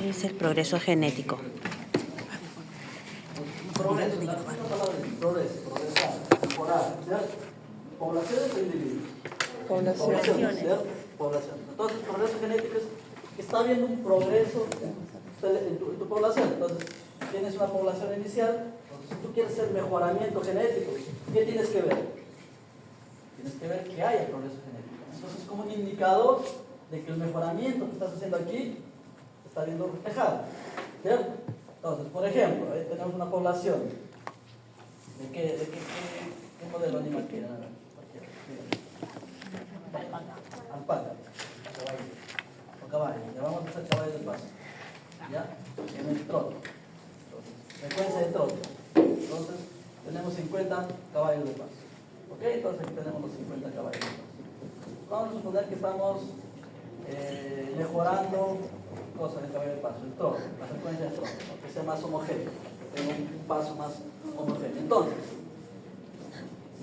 Es el progreso genético. Progreso, progresar, mejorar, ¿cierto? Poblaciones o individuos. Poblaciones, ¿cierto? Población. Entonces, progreso genético es que está habiendo un progreso en tu población. Entonces, tienes una población inicial. Entonces, si tú quieres hacer mejoramiento genético, ¿qué tienes que ver? Tienes que ver que haya progreso genético. Entonces, es como un indicador de que el mejoramiento que estás haciendo aquí está viendo reflejado, ¿cierto? Entonces, por ejemplo, ahí tenemos una población. ¿De qué modelo animal quieren? Alpaca, caballo, o caballo. Ya vamos a hacer caballo de paso. ¿Ya? En el trote. Frecuencia de trote. Entonces, tenemos 50 caballos de paso. ¿Ok? Entonces, aquí tenemos los 50 caballos de paso. Vamos a suponer que estamos mejorando cosas de caballo de paso, el trote, la frecuencia de trote, que sea más homogéneo, que tenga un paso más homogéneo. Entonces,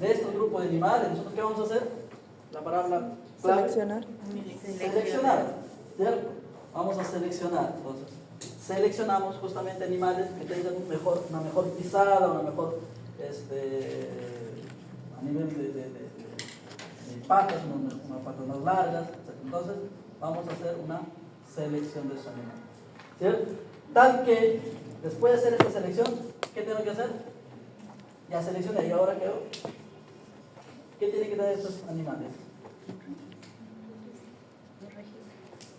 de estos grupos de animales, ¿nosotros qué vamos a hacer? La palabra clave. Seleccionar. Seleccionar, ¿cierto? Vamos a seleccionar. Entonces, seleccionamos justamente animales que tengan una mejor pisada, una mejor, a nivel de patas, unas patas más largas, etc. Entonces, vamos a hacer una selección de esos animales, ¿cierto? Tal que, después de hacer esta selección, ¿qué tengo que hacer? Ya seleccioné, ¿y ahora qué hago? ¿Qué tienen que tener estos animales?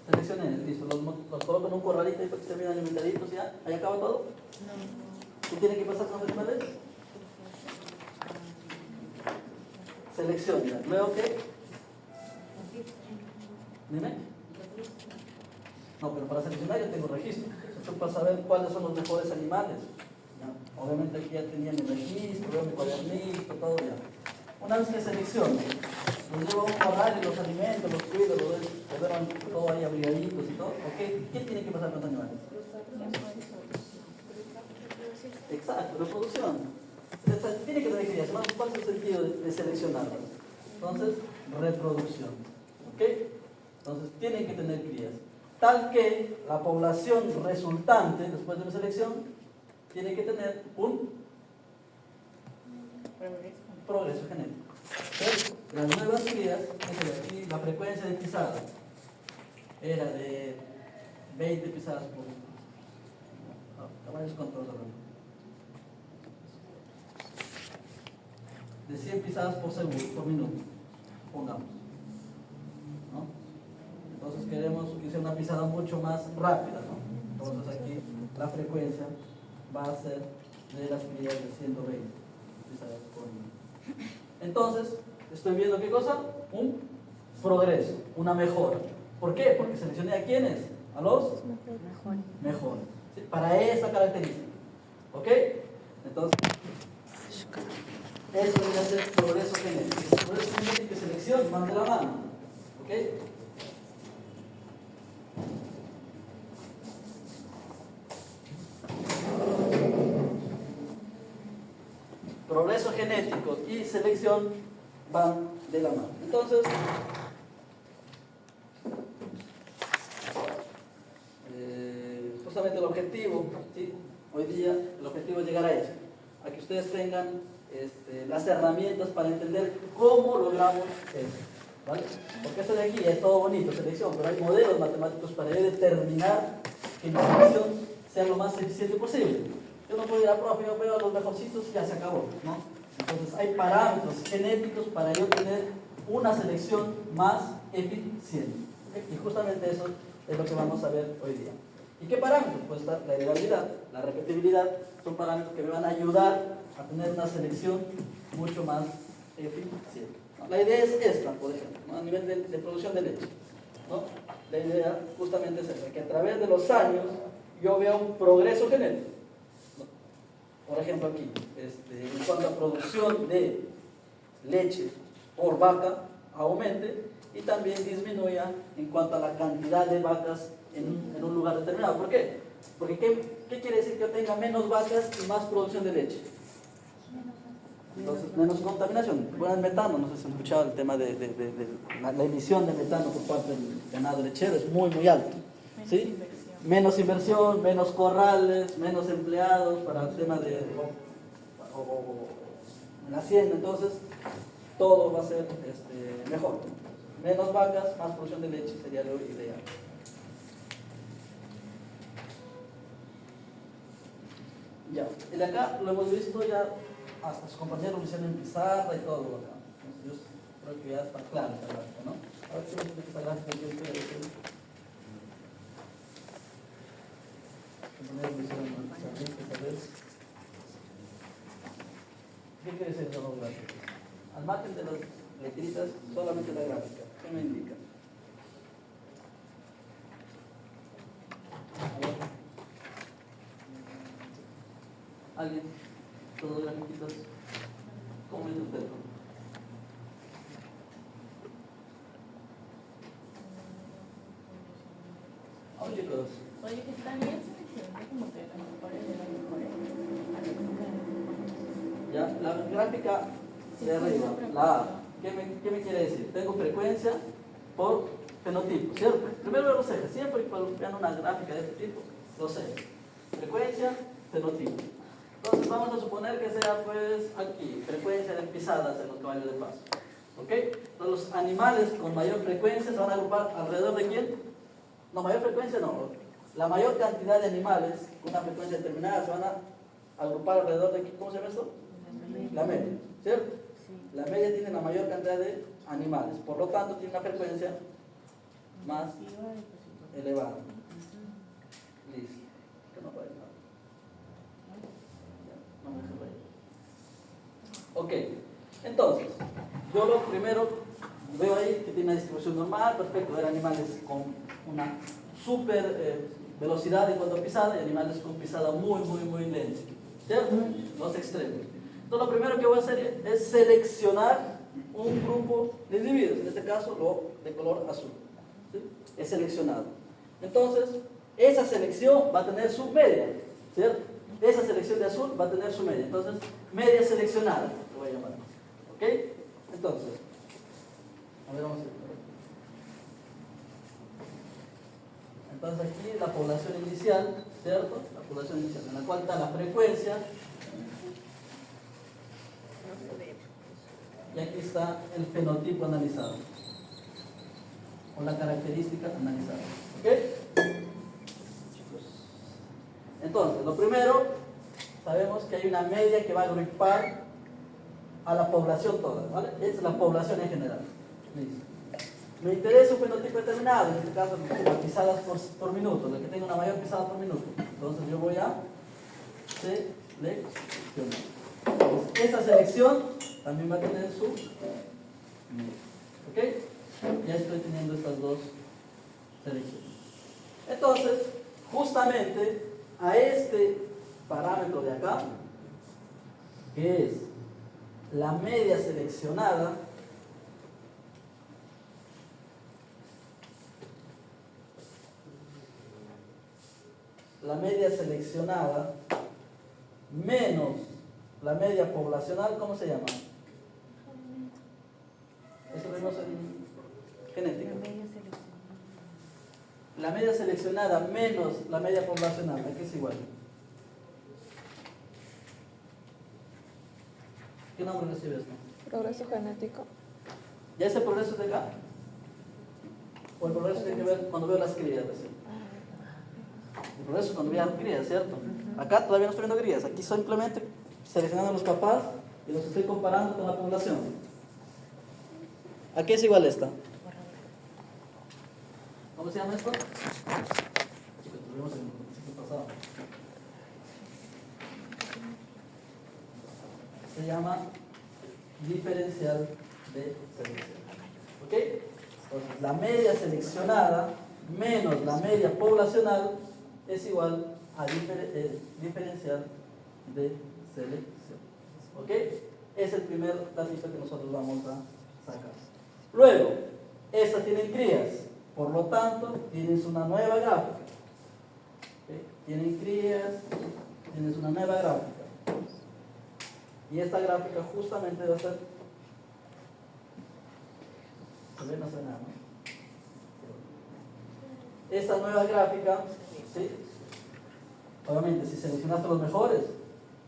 Seleccioné, listo, los coloco en un corralito y para que estén bien alimentaditos, ¿ya? ¿Ahí acaba todo? No. ¿Qué tiene que pasar con los animales? Selección, ¿ya? ¿Luego qué? ¿Dime? No, pero para seleccionar yo tengo registro. Esto para saber cuáles son los mejores animales. ¿Ya? Obviamente aquí ya tenían el registro, veo mi cuadernito, todo ya. Una vez que selecciono, los llevo a un corral y los alimento, los cuido, los dejan todo ahí abrigaditos y todo. ¿Okay? ¿Qué tiene que pasar con los animales? Exacto, reproducción. Tiene que tener crías. ¿Cuál es el sentido de seleccionarlos? Entonces, reproducción. ¿Ok? Entonces, tienen que tener crías. Tal que la población resultante, después de la selección, tiene que tener un progreso genético. ¿Sí? Las nuevas crías, aquí la frecuencia de pisada era de 20 pisadas por de 100 pisadas por segundo, por minuto, pongamos, ¿no? Entonces queremos que sea una pisada mucho más rápida, ¿no? Entonces aquí la frecuencia va a ser de las crías de 120 pisadas por minuto. Entonces, estoy viendo ¿qué cosa? Un progreso, una mejora. ¿Por qué? Porque seleccioné a quiénes, a los mejores. ¿Sí? Para esa característica. ¿Ok? Entonces, eso debe ser progreso genético. Progreso genético y selección van de la mano. ¿Ok? Progreso genético y selección van de la mano. Entonces, justamente el objetivo, ¿sí? Hoy día el objetivo es llegar a eso, a que ustedes tengan las herramientas para entender cómo logramos eso, ¿vale? Porque esto de aquí es todo bonito, selección, pero hay modelos matemáticos para determinar que la selección sea lo más eficiente posible. Yo no puedo ir a profe, yo veo a los mejorcitos y ya se acabó, ¿no? Entonces hay parámetros genéticos para yo tener una selección más eficiente. ¿Okay? Y justamente eso es lo que vamos a ver hoy día. ¿Y qué parámetros? Pues la heredabilidad, la repetibilidad, son parámetros que me van a ayudar a tener una selección mucho más eficiente. ¿No? La idea es esta, por ejemplo, ¿no? A nivel de producción de leche, ¿no? La idea justamente es esta, que a través de los años yo vea un progreso genético. Por ejemplo aquí, en cuanto a producción de leche por vaca, aumente y también disminuya en cuanto a la cantidad de vacas en un lugar determinado. ¿Por qué? Porque ¿qué quiere decir que yo tenga menos vacas y más producción de leche? Entonces, menos contaminación. Bueno, el metano, no sé si han escuchado el tema de la emisión de metano por parte del ganado lechero, es muy, muy alto. ¿Sí? menos inversión, menos corrales, menos empleados para el tema de la hacienda. Entonces, todo va a ser mejor. Menos vacas, más producción de leche sería lo ideal. Ya, el de acá lo hemos visto ya, hasta sus compañeros lo hicieron en pizarra y todo acá. Entonces, yo creo que ya está claro esta gráfica, ¿no? A ver si me explica esta gráfica que yo estoy haciendo. Los compañeros lo hicieron en pizarra esta vez. ¿Qué quiere decir eso los gráficos? Al margen de las letritas, solamente la gráfica. ¿Qué me indica? A ver. ¿Alguien? ¿Todos los grafiquitos? ¿Cómo es usted? Oye, chicos. Oye, que está bien, como que las mejores de las mejores. Ya, la gráfica de arriba, la A, ¿qué me quiere decir? Tengo frecuencia por fenotipo, ¿cierto? Primero veo los ejes, siempre cuando vean una gráfica de este tipo, los ejes. Frecuencia, fenotipo. Entonces vamos a suponer que sea pues aquí, frecuencia de pisadas en los caballos de paso. ¿Ok? Entonces los animales con mayor frecuencia se van a agrupar alrededor de ¿quién? No, mayor frecuencia no. La mayor cantidad de animales con una frecuencia determinada se van a agrupar alrededor de ¿quién? ¿Cómo se llama esto? La media, ¿cierto? La media tiene la mayor cantidad de animales, por lo tanto tiene una frecuencia más elevada. Listo. Que no puede nada. No me deja reír. Ok, entonces, yo lo primero veo ahí que tiene una distribución normal, perfecto, de animales con una super velocidad en cuanto a pisada y animales con pisada muy lenta, ¿cierto? Los extremos. Entonces, lo primero que voy a hacer es seleccionar un grupo de individuos, en este caso lo de color azul. ¿Sí? Es seleccionado. Entonces, esa selección va a tener su media, ¿cierto? Esa selección de azul va a tener su media. Entonces, media seleccionada, lo voy a llamar. ¿Ok? Entonces, a ver, vamos a ver. Entonces, aquí la población inicial, ¿cierto? La población inicial, en la cual está la frecuencia. Y aquí está el fenotipo analizado, o la característica analizada. ¿Ok? Entonces, lo primero, sabemos que hay una media que va a agrupar a la población toda, ¿vale? Es la población en general. Listo. Me interesa un fenotipo determinado, en este caso las pisadas por minuto, el que tenga una mayor pisada por minuto. Entonces yo voy a seleccionar. Esta selección también va a tener su media. ¿Ok? Ya estoy teniendo estas dos selecciones. Entonces, justamente a este parámetro de acá, que es la media seleccionada, menos la media poblacional, ¿cómo se llama? Eso lo vemos en genética. La media seleccionada menos la media poblacional, ¿a qué es igual? ¿Qué nombre recibe esto? Progreso genético. ¿Ya ese progreso es de acá? ¿O el progreso tiene que ver cuando veo las crías recién? El progreso es cuando veo las crías, ¿cierto? Acá todavía no estoy viendo crías, aquí simplemente seleccionando a los papás y los estoy comparando con la población. ¿A qué es igual esta? ¿Cómo se llama esto? Chicos, lo vimos en el ciclo pasado. Se llama diferencial de selección. ¿Ok? Entonces, la media seleccionada menos la media poblacional es igual a diferencial de selección. ¿Ok? Es el primer datito que nosotros vamos a sacar. Luego, estas tienen crías, por lo tanto, tienes una nueva gráfica. ¿Ok? Tienen crías, tienes una nueva gráfica. Y esta gráfica justamente va a ser... Se ve, no se ve nada, ¿no? Esta nueva gráfica ¿sí? Obviamente, si seleccionaste los mejores,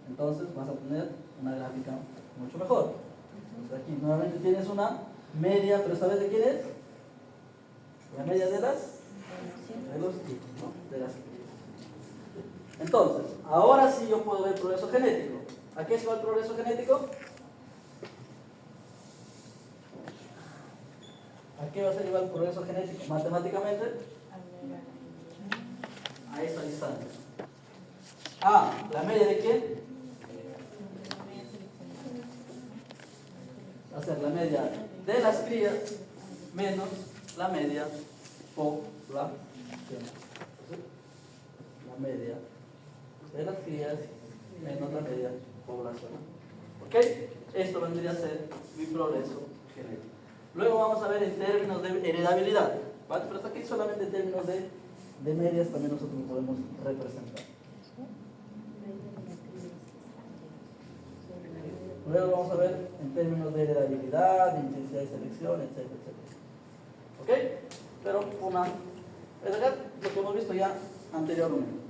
entonces vas a tener una gráfica mucho mejor. Entonces aquí nuevamente tienes una media, pero esta vez ¿de quién es? La media de los tipos, ¿no? De las crías. Entonces, ahora sí yo puedo ver el progreso genético. ¿A qué se va el progreso genético? ¿A qué va a ser igual el progreso genético? Matemáticamente, a esa distancia. ¿La media de quién? Va a ser la media de las crías menos la media poblacional. La media de las crías menos la media poblacional. ¿Ok? Esto vendría a ser mi progreso genético. Luego vamos a ver en términos de heredabilidad, ¿vale? Pero hasta aquí solamente en términos de medias también nosotros lo podemos representar. Luego vamos a ver en términos de heredabilidad, de intensidad de selección, etcétera, etcétera. ¿Ok? Pero es verdad lo que hemos visto ya anteriormente.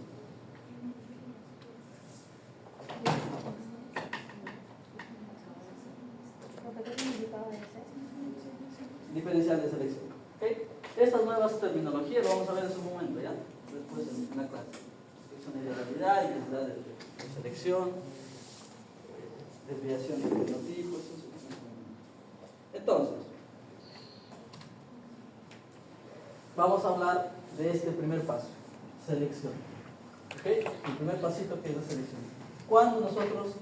Diferencial de selección. ¿Okay? Estas nuevas terminologías lo vamos a ver en su momento, ¿ya? Después en la clase. Selección de heredabilidad, intensidad de selección, desviación de fenotipos. Entonces, vamos a hablar de este primer paso, selección. ¿Okay? El primer pasito que es la selección. ¿Cuándo nosotros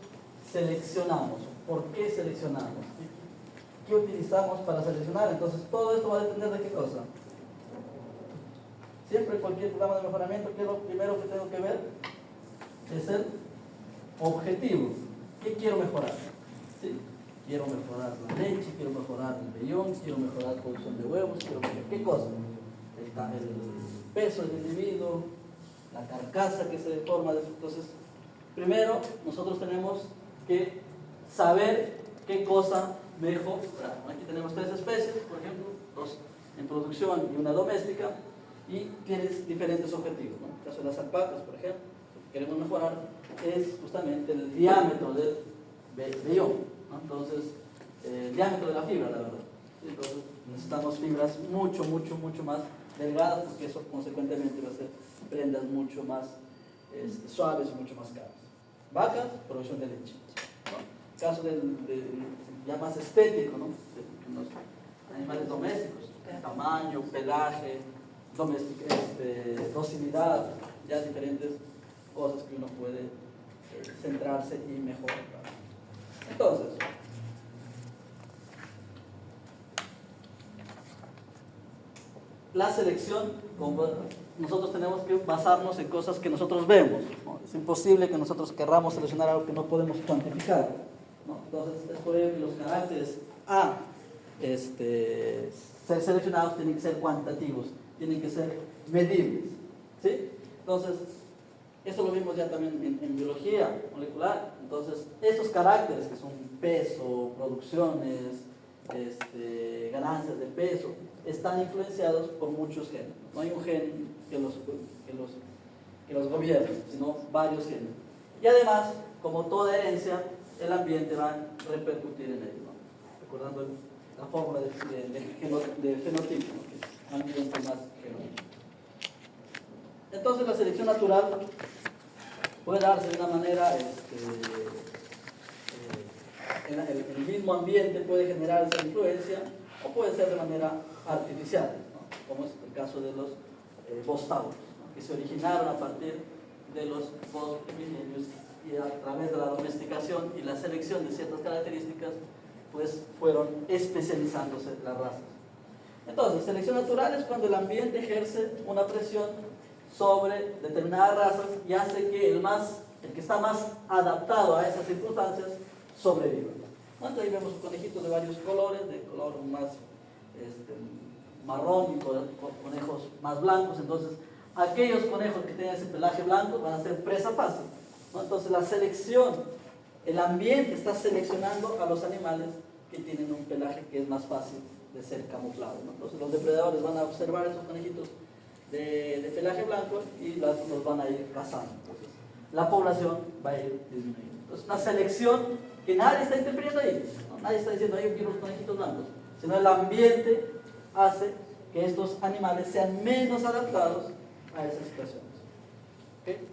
seleccionamos? ¿Por qué seleccionamos? ¿Qué utilizamos para seleccionar? Entonces, todo esto va a depender de qué cosa. Siempre cualquier programa de mejoramiento, ¿qué es lo primero que tengo que ver? Es el objetivo. ¿Qué quiero mejorar? ¿Sí? Quiero mejorar la leche, quiero mejorar el vellón, quiero mejorar la producción de huevos, quiero mejorar ¿qué cosa? El peso del individuo, la carcasa que se forma. Entonces, primero nosotros tenemos que saber qué cosa mejorar. Aquí tenemos 3 especies, por ejemplo, 2 en producción y una doméstica, y tienes diferentes objetivos, ¿no? En el caso de las alpacas, por ejemplo, lo que queremos mejorar es justamente el diámetro del vellón, ¿no? Entonces, el diámetro de la fibra, la verdad. Entonces, necesitamos fibras mucho más delgadas, porque eso consecuentemente va a ser prendas mucho más suaves y mucho más caras. Vacas, producción de leche, ¿no? Caso ya más estético, ¿no? De los animales domésticos, tamaño, pelaje, docilidad, ya diferentes cosas que uno puede centrarse y mejorar. Entonces, la selección, como nosotros tenemos que basarnos en cosas que nosotros vemos, ¿no? Es imposible que nosotros querramos seleccionar algo que no podemos cuantificar, ¿no? Entonces, por ejemplo, los caracteres A ser seleccionados tienen que ser cuantitativos, tienen que ser medibles, ¿sí? Entonces, esto lo vimos ya también en biología molecular. Entonces, estos caracteres que son peso, producciones, ganancias de peso, están influenciados por muchos genes. No hay un gen que los gobierne, sino varios genes. Y además, como toda herencia, el ambiente va a repercutir en ello, ¿no? Recordando la fórmula de fenotipo, ¿no? Que es ambiente más fenotipo. Entonces, la selección natural puede darse de una manera, el mismo ambiente puede generar esa influencia, o puede ser de manera artificial, ¿no? Como es el caso de los bostauros, ¿no? Que se originaron a partir de los bosques primigenios y a través de la domesticación y la selección de ciertas características, pues fueron especializándose las razas. Entonces, selección natural es cuando el ambiente ejerce una presión sobre determinadas razas y hace que el que está más adaptado a esas circunstancias sobreviva. Entonces ahí vemos conejitos de varios colores, de color más marrón y conejos más blancos. Entonces, aquellos conejos que tienen ese pelaje blanco van a ser presa fácil, ¿no? Entonces, la selección, el ambiente está seleccionando a los animales que tienen un pelaje que es más fácil de ser camuflado, ¿no? Entonces, los depredadores van a observar esos conejitos de pelaje blanco y los van a ir cazando. Entonces, la población va a ir disminuyendo. Entonces, una selección que nadie está interfiriendo ahí, ¿no? Nadie está diciendo, yo quiero los conejitos blancos, sino el ambiente hace que estos animales sean menos adaptados a esas situaciones. ¿Okay?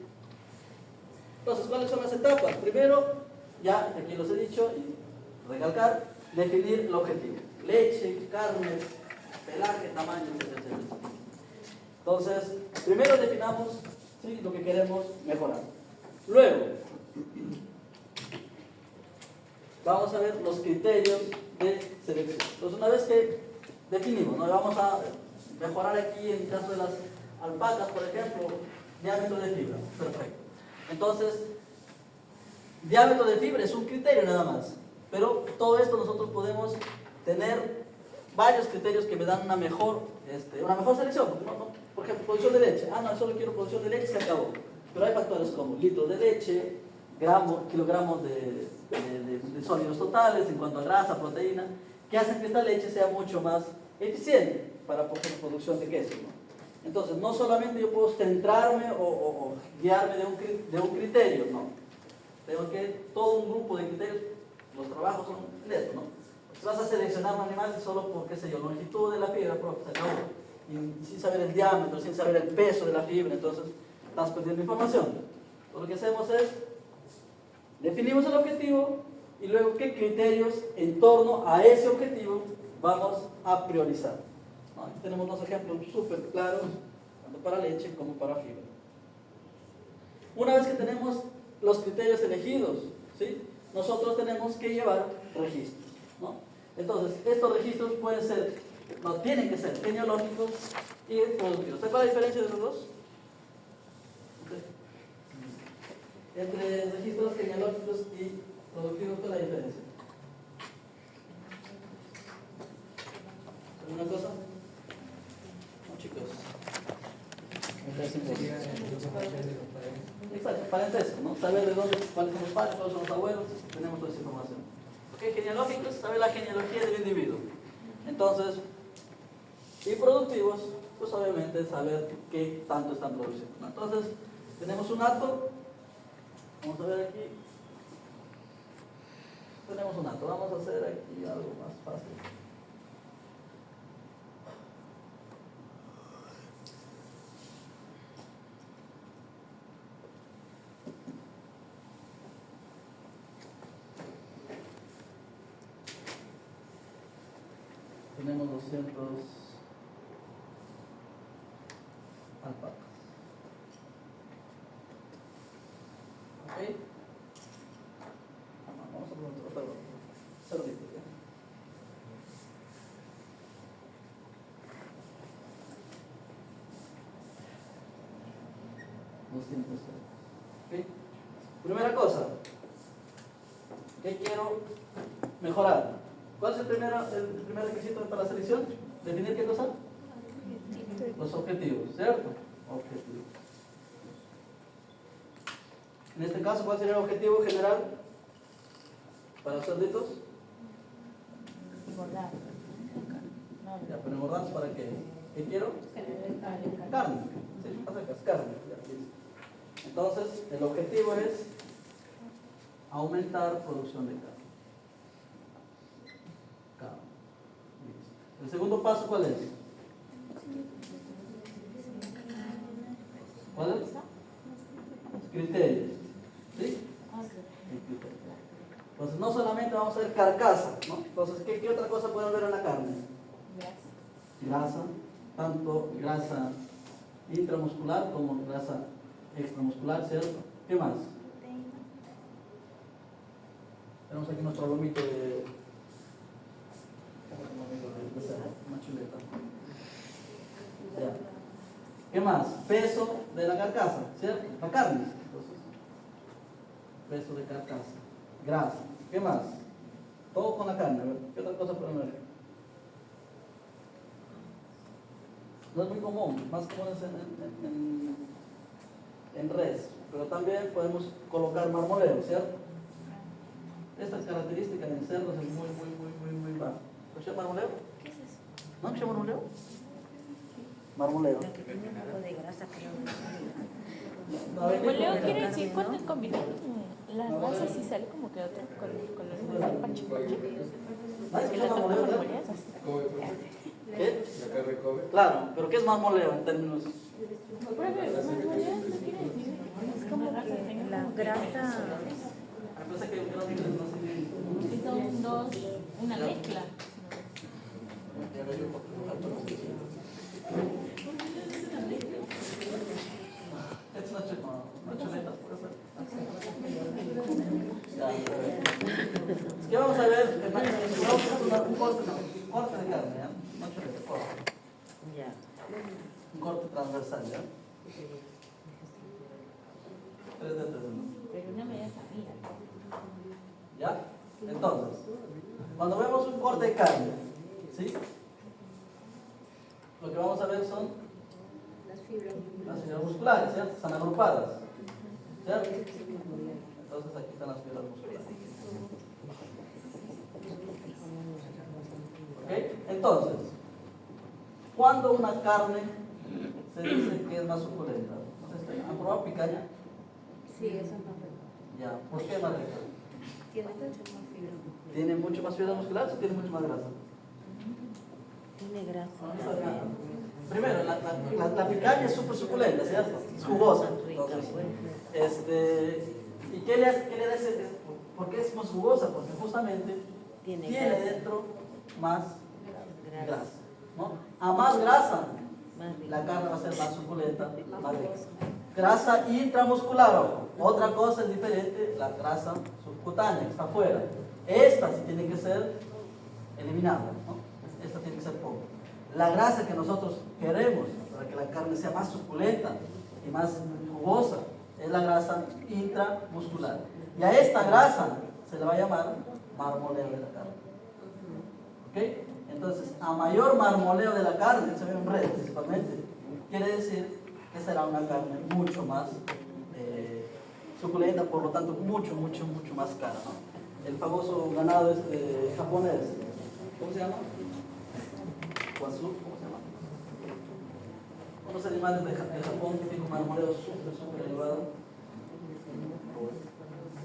Entonces, ¿cuáles son las etapas? Primero, ya aquí los he dicho, y recalcar, definir el objetivo. Leche, carne, pelaje, tamaño, etcétera, etcétera. Entonces, primero definamos, ¿sí?, lo que queremos mejorar. Luego, vamos a ver los criterios de selección. Entonces, una vez que definimos, ¿no?, vamos a mejorar aquí en el caso de las alpacas, por ejemplo, diámetro de fibra. Perfecto. Entonces, diámetro de fibra es un criterio nada más, pero todo esto nosotros podemos tener varios criterios que me dan una mejor selección. Por ejemplo, producción de leche. No, solo quiero producción de leche, se acabó. Pero hay factores como litros de leche, kilogramos de sólidos totales en cuanto a grasa, proteína, que hacen que esta leche sea mucho más eficiente para por ejemplo, producción de queso, ¿no? Entonces, no solamente yo puedo centrarme o guiarme de un criterio, ¿no? Tengo que todo un grupo de criterios, los trabajos son en esto, ¿no? Si vas a seleccionar un animal solo por, qué sé yo, longitud de la fibra, se acabó. Y sin saber el diámetro, sin saber el peso de la fibra, entonces estás perdiendo información. Entonces, lo que hacemos es, definimos el objetivo y luego qué criterios en torno a ese objetivo vamos a priorizar. ¿No? Aquí tenemos dos ejemplos súper claros, tanto para leche como para fibra. Una vez que tenemos los criterios elegidos, ¿sí?, nosotros tenemos que llevar registros, ¿no? Entonces, estos registros pueden ser, no tienen que ser genealógicos y productivos. ¿Sabes cuál es la diferencia de los dos? Entre registros genealógicos y productivos, ¿cuál es la diferencia? ¿Alguna cosa? No, chicos. Exacto, parentesco, ¿no? Saber de dónde, cuáles son los padres, cuáles son los abuelos, tenemos toda esa información. ¿Okay? Genealógicos, saber la genealogía del individuo. Entonces, y productivos, pues obviamente saber qué tanto están produciendo, ¿no? Entonces, tenemos un acto, vamos a ver aquí, tenemos un acto, vamos a hacer aquí algo más fácil. Tenemos 200 alpacas. ¿Ok? Vamos a poner otra cerdito, ¿ya? ¿Ok? Primera cosa, ¿qué quiero mejorar? ¿Cuál es el primer requisito para la selección? ¿Definir qué cosa? Los objetivos, ¿cierto? Objetivos. En este caso, ¿cuál sería el objetivo general para los cerditos? Engordar. Ya, pero engordarlos para qué? ¿Qué quiero? Carne. Sí, acercas, carne. Ya, listo. Entonces, el objetivo es aumentar producción de carne. El segundo paso, ¿cuál es? ¿Cuál es? Criterios. ¿Sí? Entonces, no solamente vamos a ver carcasa, ¿no? Entonces, ¿qué otra cosa podemos ver en la carne? Grasa, tanto grasa intramuscular como grasa extramuscular, ¿cierto? ¿Qué más? Tenemos aquí nuestro lomito de una chuleta. Ya. ¿Qué más? Peso de la carcasa, ¿cierto? La carne. Entonces, peso de carcasa. Grasa. ¿Qué más? Todo con la carne. A ver, ¿qué otra cosa podemos ver? No es muy común, más común es en res, pero también podemos colocar marmoleo, ¿cierto? Esta característica en cerdos es muy baja. ¿Escuché marmoleo? ¿Qué es eso? ¿No escuché marmoleo? Marmoleo. La que tiene un poco de grasa, creo. A ver, Marmoleo ¿qué? quiere decir cuando combinan las masas y sale como que otro color de pachi pachi. ¿Sabes Que qué la es torta marmoleo? marmolea es así. ¿Qué? ¿La carne Kobe? Claro, pero ¿qué es marmoleo en términos? Profe, marmolea no quiere decir Es como que la grasa. Me parece que no sé bien. que son dos, una mezcla. Es una chuleta, puede ser. ¿Qué vamos a ver? Vamos a hacer un corte de carne, ¿ya? Una chuleta, corte. Ya. Un corte transversal, ¿ya? 3 de 3, ¿no? Pero una media sabía. ¿Ya? Entonces, cuando vemos un corte de carne, ¿sí? Lo que vamos a ver son las fibras musculares, ¿cierto? Están agrupadas, ¿cierto? Entonces aquí están las fibras musculares. ¿Ok? Entonces, cuando una carne se dice que es más suculenta, entonces, ¿han probado picaña? Sí, eso es más rico. Ya, ¿por qué más rica? Tiene mucho más fibra. ¿Tiene mucho más fibra muscular o tiene mucho más grasa? Tiene grasa. Primero, la picaña es súper suculenta, ¿cierto? Es jugosa. Entonces, ¿y qué le hace? ¿Por qué es más jugosa? Porque justamente Tiene tiene grasa. dentro más Grasa. grasa, ¿no? A más grasa, Más rica. la carne va a ser más suculenta, más rica. Grasa intramuscular, ojo. Otra cosa es diferente, la grasa subcutánea, que está afuera. Esta sí tiene que ser eliminada, ¿no? Esta tiene que ser poco. La grasa que nosotros queremos para que la carne sea más suculenta y más jugosa es la grasa intramuscular. Y a esta grasa se le va a llamar marmoleo de la carne. ¿Ok? Entonces, a mayor marmoleo de la carne, se ve en red principalmente, quiere decir que será una carne mucho más suculenta, por lo tanto mucho más cara, ¿no? El famoso ganado japonés, ¿cómo se llama? Guazú, ¿cómo se llama? Unos animales de Japón que tienen un marmoleo súper elevado.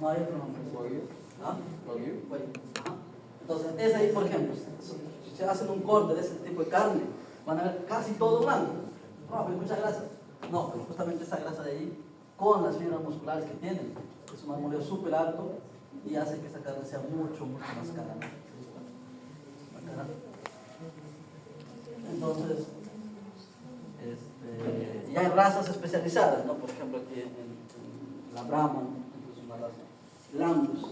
No hay otro nombre. ¿Wagyu? ¿Ah? ¿Wagyu? Bueno, ajá. Entonces, es ahí, por ejemplo, si se hacen un corte de ese tipo de carne, van a ver casi todo blanco. No, pero mucha grasa. No, pero justamente esa grasa de ahí, con las fibras musculares que tienen, es un marmoleo súper alto y hace que esa carne sea mucho más cara, ¿no? Más cara. Entonces, y hay razas especializadas, ¿no? Por ejemplo, aquí en la Brahman, es una raza, Lambus,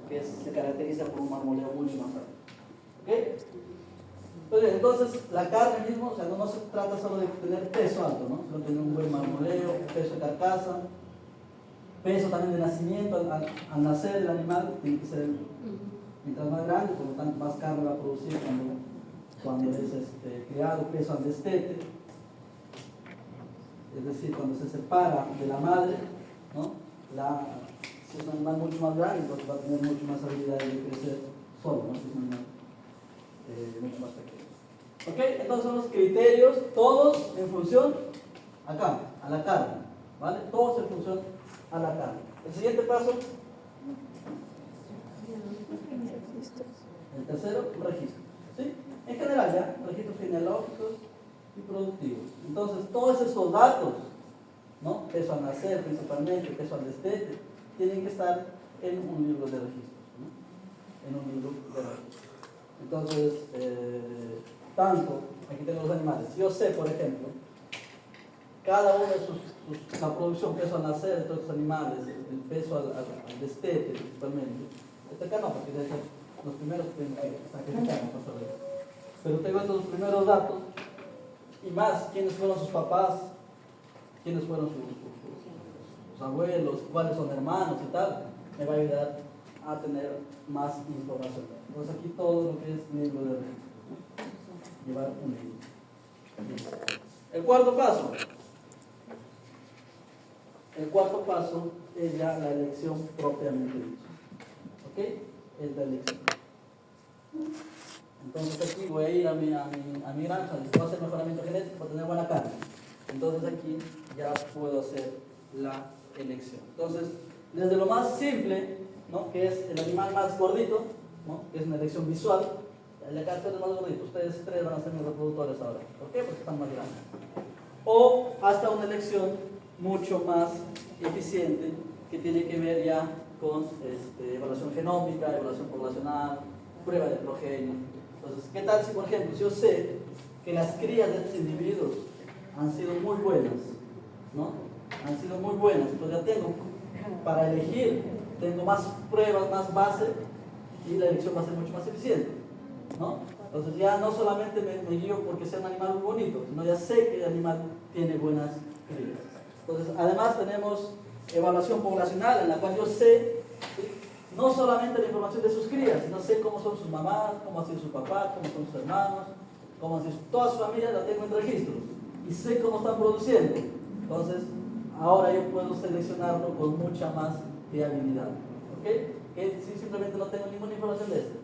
que se caracteriza por un marmoleo mucho más alto. ¿Ok? Pues bien, entonces la carne mismo, o sea, no se trata solo de tener peso alto, ¿no? Sino tener un buen marmoleo, peso de carcasa, peso también de nacimiento, al nacer el animal tiene que ser mientras más grande, por lo tanto más carne va a producir cuando es criado, peso al destete, es decir, cuando se separa de la madre, ¿no? Si es un animal mucho más grande, entonces va a tener mucho más habilidad de crecer solo, ¿no? Si es un animal mucho más pequeño. ¿Ok? Entonces son los criterios, todos en función acá, a la carne, ¿vale? Todos en función a la carne. El siguiente paso, el tercero, registro. ¿Sí? En general ya, registros genealógicos y productivos. Entonces todos esos datos, ¿no? Peso al nacer principalmente, peso al destete, tienen que estar en un libro de registros, ¿no? En un libro de registros. Entonces, tanto, aquí tengo los animales, yo sé, por ejemplo, cada uno de la producción, peso al nacer de todos los animales, el peso al destete principalmente. Acá no, porque los primeros sacrificamos, pero tengo estos primeros datos y más, quiénes fueron sus papás, quiénes fueron sus abuelos, cuáles son hermanos y tal, me va a ayudar a tener más información. Entonces aquí todo lo que es libro de registro, llevar un libro. El cuarto paso. El cuarto paso es ya la elección propiamente dicha. ¿Ok? Es la elección. Entonces aquí voy a ir a mi granja, puedo hacer mejoramiento genético para tener buena carne. Entonces aquí ya puedo hacer la elección. Entonces, desde lo más simple, ¿no?, que es el animal más gordito, ¿no?, que es una elección visual. El de acá es el más gordito, ustedes tres van a ser mis reproductores ahora. ¿Por qué? Porque están más grandes. O hasta una elección mucho más eficiente que tiene que ver ya con evaluación genómica, evaluación poblacional, prueba de progenio. Entonces, ¿qué tal si, por ejemplo, si yo sé que las crías de estos individuos han sido muy buenas, ¿no? Han sido muy buenas, entonces ya tengo, para elegir, tengo más pruebas, más base, y la elección va a ser mucho más eficiente, ¿no? Entonces ya no solamente me guío porque sea un animal muy bonito, sino ya sé que el animal tiene buenas crías. Entonces, además tenemos evaluación poblacional, en la cual yo sé, ¿sí?, no solamente la información de sus crías, sino sé cómo son sus mamás, cómo ha sido su papá, cómo son sus hermanos, cómo ha sido toda su familia, la tengo en registros y sé cómo están produciendo. Entonces, ahora yo puedo seleccionarlo con mucha más fiabilidad. ¿Ok? Que si simplemente no tengo ninguna información de esto.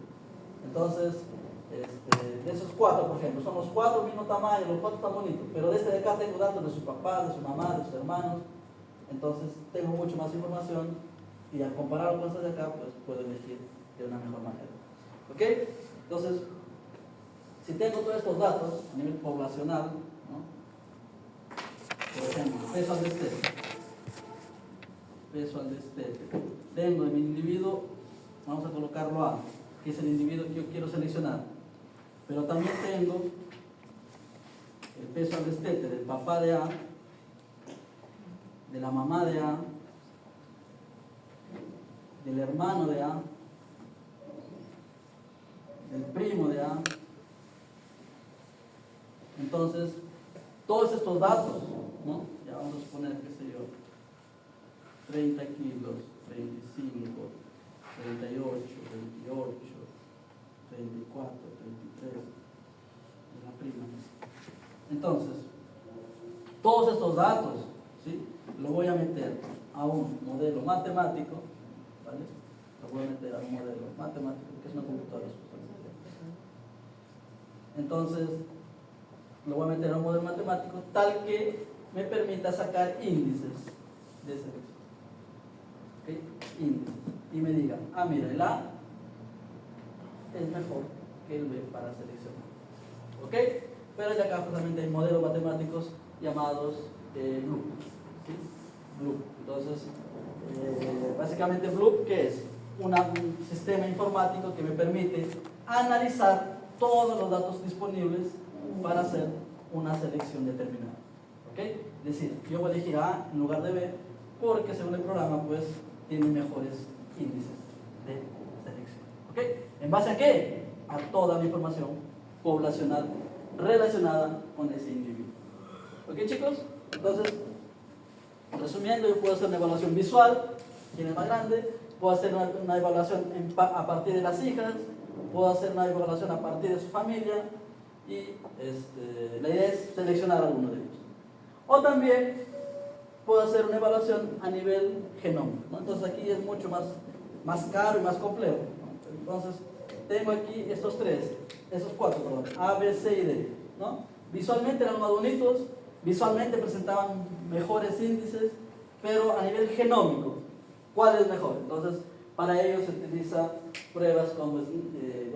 Entonces, de esos cuatro, por ejemplo, son los cuatro del mismo tamaño, los cuatro están bonitos, pero de este de acá tengo datos de su papá, de su mamá, de sus hermanos. Entonces, tengo mucho más información y al compararlo con estos de acá, pues puedo elegir de una mejor manera. ¿Ok? Entonces, si tengo todos estos datos a nivel poblacional, ¿no?, por ejemplo, peso al destete, tengo en mi individuo, vamos a colocarlo A, que es el individuo que yo quiero seleccionar, pero también tengo el peso al destete del papá de A, de la mamá de A, del hermano de A, del primo de A. Entonces, todos estos datos, ¿no?, ya vamos a suponer, qué sé yo, 30 kilos, 25, 38, 28, 34, 33, de la prima. Entonces, todos estos datos, ¿sí?, lo voy a meter a un modelo matemático, ¿vale? Lo voy a meter a un modelo matemático, que es una computadora. Entonces, lo voy a meter a un modelo matemático tal que me permita sacar índices de selección. ¿Okay? Índices. Y me diga, mira, el A es mejor que el B para seleccionar. ¿Ok? Pero de acá justamente hay modelos matemáticos llamados Bloop. ¿Sí? Bloop. Entonces, básicamente Bloop, ¿qué es? Un sistema informático que me permite analizar todos los datos disponibles para hacer una selección determinada. ¿Ok? Es decir, yo voy a elegir A en lugar de B porque según el programa pues tiene mejores índices de selección. ¿Ok? ¿En base a qué? A toda la información poblacional relacionada con ese individuo. ¿Ok, chicos? Entonces, resumiendo, yo puedo hacer una evaluación visual, quién es más grande, puedo hacer una evaluación a partir de las hijas, puedo hacer una evaluación a partir de su familia y la idea es seleccionar alguno de ellos. O también puedo hacer una evaluación a nivel genómico, ¿no? Entonces aquí es mucho más caro y más complejo, ¿no? Entonces tengo aquí esos cuatro, A, B, C y D, ¿no? Visualmente eran más bonitos, visualmente presentaban mejores índices, pero a nivel genómico, ¿cuál es mejor? Entonces, para ello se utiliza pruebas como los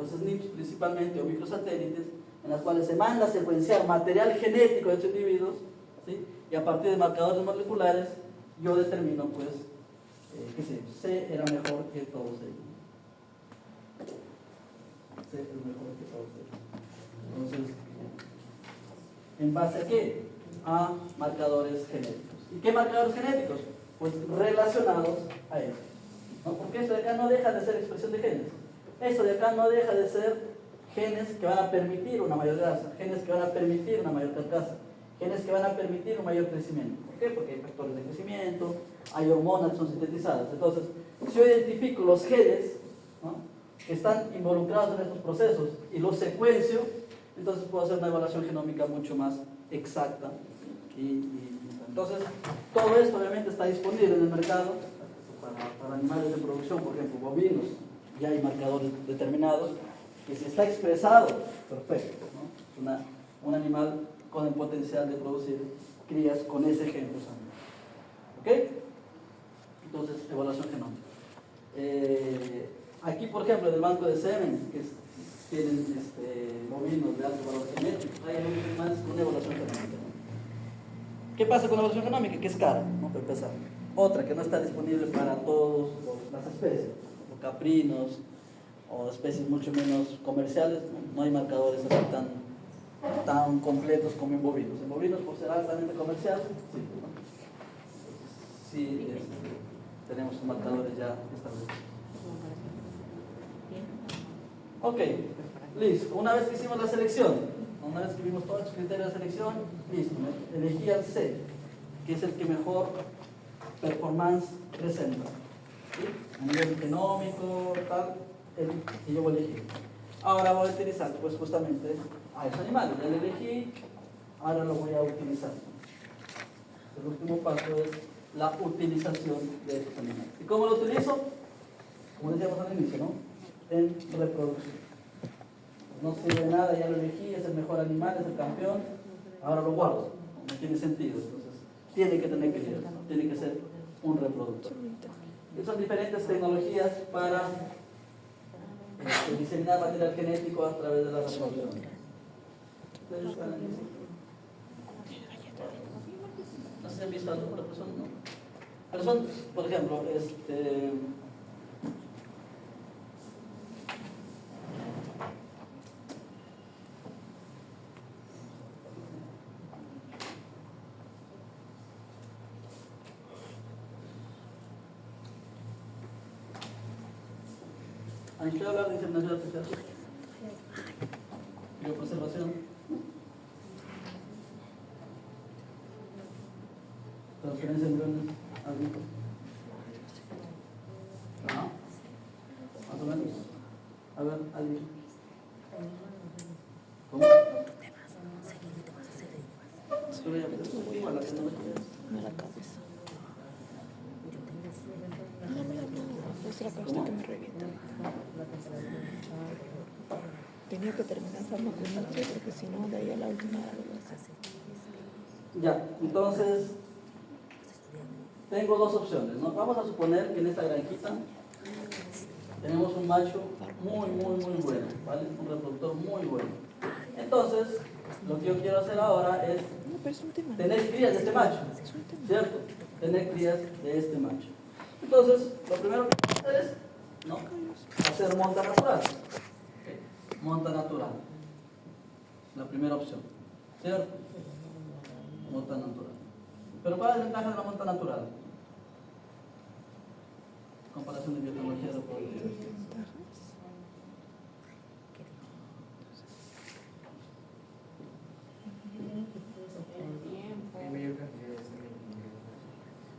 SNPs principalmente o microsatélites, en las cuales se manda a secuenciar material genético de estos individuos, ¿sí? Y a partir de marcadores moleculares yo determino pues que C era mejor que todos ellos. C es mejor que todos ellos. Entonces, ¿en base a qué? A marcadores genéticos. ¿Y qué marcadores genéticos? Pues relacionados a eso, ¿no? Porque esto de acá no deja de ser expresión de genes. Esto de acá no deja de ser genes que van a permitir una mayor grasa, genes que van a permitir una mayor carcasa, genes que van a permitir un mayor crecimiento. ¿Por qué? Porque hay factores de crecimiento, hay hormonas que son sintetizadas. Entonces, si yo identifico los genes, ¿no?, que están involucrados en estos procesos y los secuencio, entonces puedo hacer una evaluación genómica mucho más exacta. Entonces, todo esto obviamente está disponible en el mercado para animales de producción, por ejemplo, bovinos, ya hay marcadores determinados, que si está expresado, perfecto, ¿no? Un animal con el potencial de producir crías con ese gen justamente. ¿Ok? Entonces, evaluación genómica. Aquí, por ejemplo, en el banco de semen, que tienen bovinos de alto valor genético, hay animales con evaluación genómica, ¿no? ¿Qué pasa con la evaluación genómica? Que es cara, ¿no? Para empezar. Otra, que no está disponible para todas las especies, como caprinos o especies mucho menos comerciales, no hay marcadores así tan completos como en bovinos. En bovinos, por ser altamente comercial, sí, ¿no? Sí, tenemos marcadores ya establecidos. Ok, listo. Una vez que hicimos la selección, una vez que vimos todos los criterios de selección, listo, elegí al C, que es el que mejor performance presenta, ¿sí? A nivel genómico, tal, el que yo voy a elegir. Ahora voy a utilizar, pues, justamente a esos animales. Ya lo elegí, ahora lo voy a utilizar. El último paso es la utilización de estos animales. ¿Y cómo lo utilizo? Como decíamos al inicio, ¿no? En reproducción. No sirve de nada, ya lo elegí, es el mejor animal, es el campeón, ahora lo guardo. No tiene sentido. Entonces, tiene que tener crías, ¿no? Tiene que ser un reproductor. Y son diferentes tecnologías para diseminar material genético a través de la reproducción. ¿Ustedes están aquí? ¿No se han visto alguna persona? No. Pero son, por ejemplo, ¿han escuchado hablar de inseminación artificial? Biopreservación. Transferencia de embriones adultos. ¿No? Más o menos. A ver, alguien. ¿Cómo? Igual la tecnología. Me la cabeza. No me la pongo. Es la cosa que me revienta. Tenía que terminar farmacometría porque si no, de ahí a la última hora lo voy a hacer. Ya, entonces tengo dos opciones, ¿no? Vamos a suponer que en esta granjita tenemos un macho muy bueno, ¿vale? Un reproductor muy bueno. Entonces, lo que yo quiero hacer ahora es No, pero es un tema. tener crías de este macho, ¿cierto? Tener crías de este macho. Entonces, lo primero que vamos a hacer es, ¿no? Hacer monta natural. ¿Ok? Monta natural. La primera opción, ¿cierto? Monta natural. Pero ¿cuál es la ventaja de la monta natural? Comparación de biotecnología reproductiva.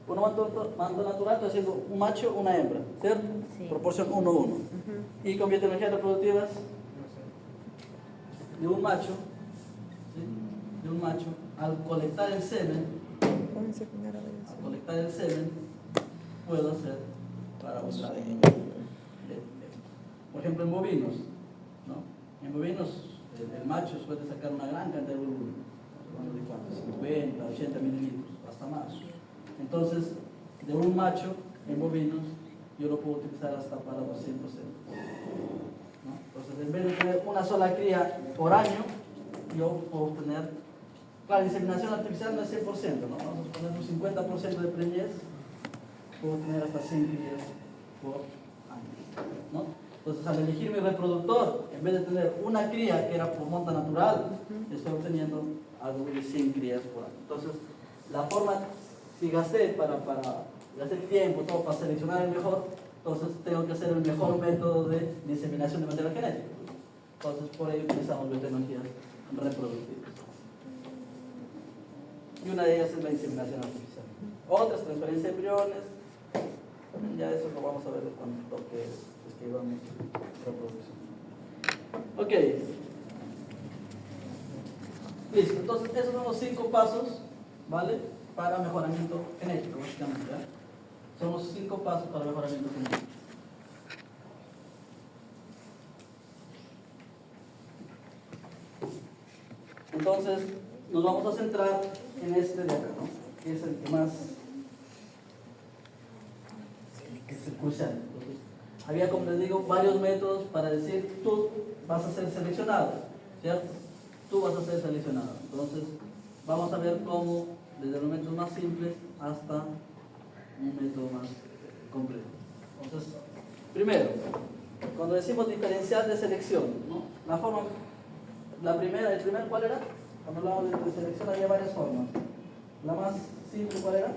Una manta natural está haciendo un macho, una hembra, ¿cierto? Sí. Proporción 1:1. Y con biotecnologías reproductivas de un macho, ¿sí? De un macho, al colectar el semen, puedo hacer para otra. Por ejemplo, en bovinos, ¿no? En bovinos el macho suele sacar una gran cantidad de volumen, hablando de cuánto, 50, 80 mililitros, hasta más. Entonces, de un macho en bovinos, yo lo puedo utilizar hasta para 200 euros, ¿no? Entonces, en vez de tener una sola cría por año, yo puedo obtener, claro, inseminación artificial no es 100%, ¿no? Vamos a poner un 50% de preñez, puedo tener hasta 100 crías por año, ¿no? Entonces, al elegir mi reproductor, en vez de tener una cría que era por monta natural, estoy obteniendo algo de 100 crías por año. Entonces, la forma, si gasté gasté tiempo, todo para seleccionar el mejor, entonces tengo que hacer el mejor método de diseminación de material genético. Entonces, por ello utilizamos biotecnologías reproductivas. Y una de ellas es la inseminación artificial. Otras, transferencia de embriones. Ya eso lo vamos a ver cuando toque esquivamos reproducción. Ok. Listo. Entonces, esos son los 5 pasos, ¿vale? Para mejoramiento genético, básicamente. ¿Ya? Son los 5 pasos para mejoramiento genético. Entonces, nos vamos a centrar en este de acá, ¿no? Que es el que más es el crucial. Entonces, había, como les digo, varios métodos para decir tú vas a ser seleccionado, ¿cierto? Tú vas a ser seleccionado. Entonces, vamos a ver cómo, desde los métodos más simples hasta un método más complejo. Entonces, primero, cuando decimos diferencial de selección, ¿no? El primer, ¿cuál era? Cuando hablábamos de selección había varias formas. La más simple, ¿cuál era?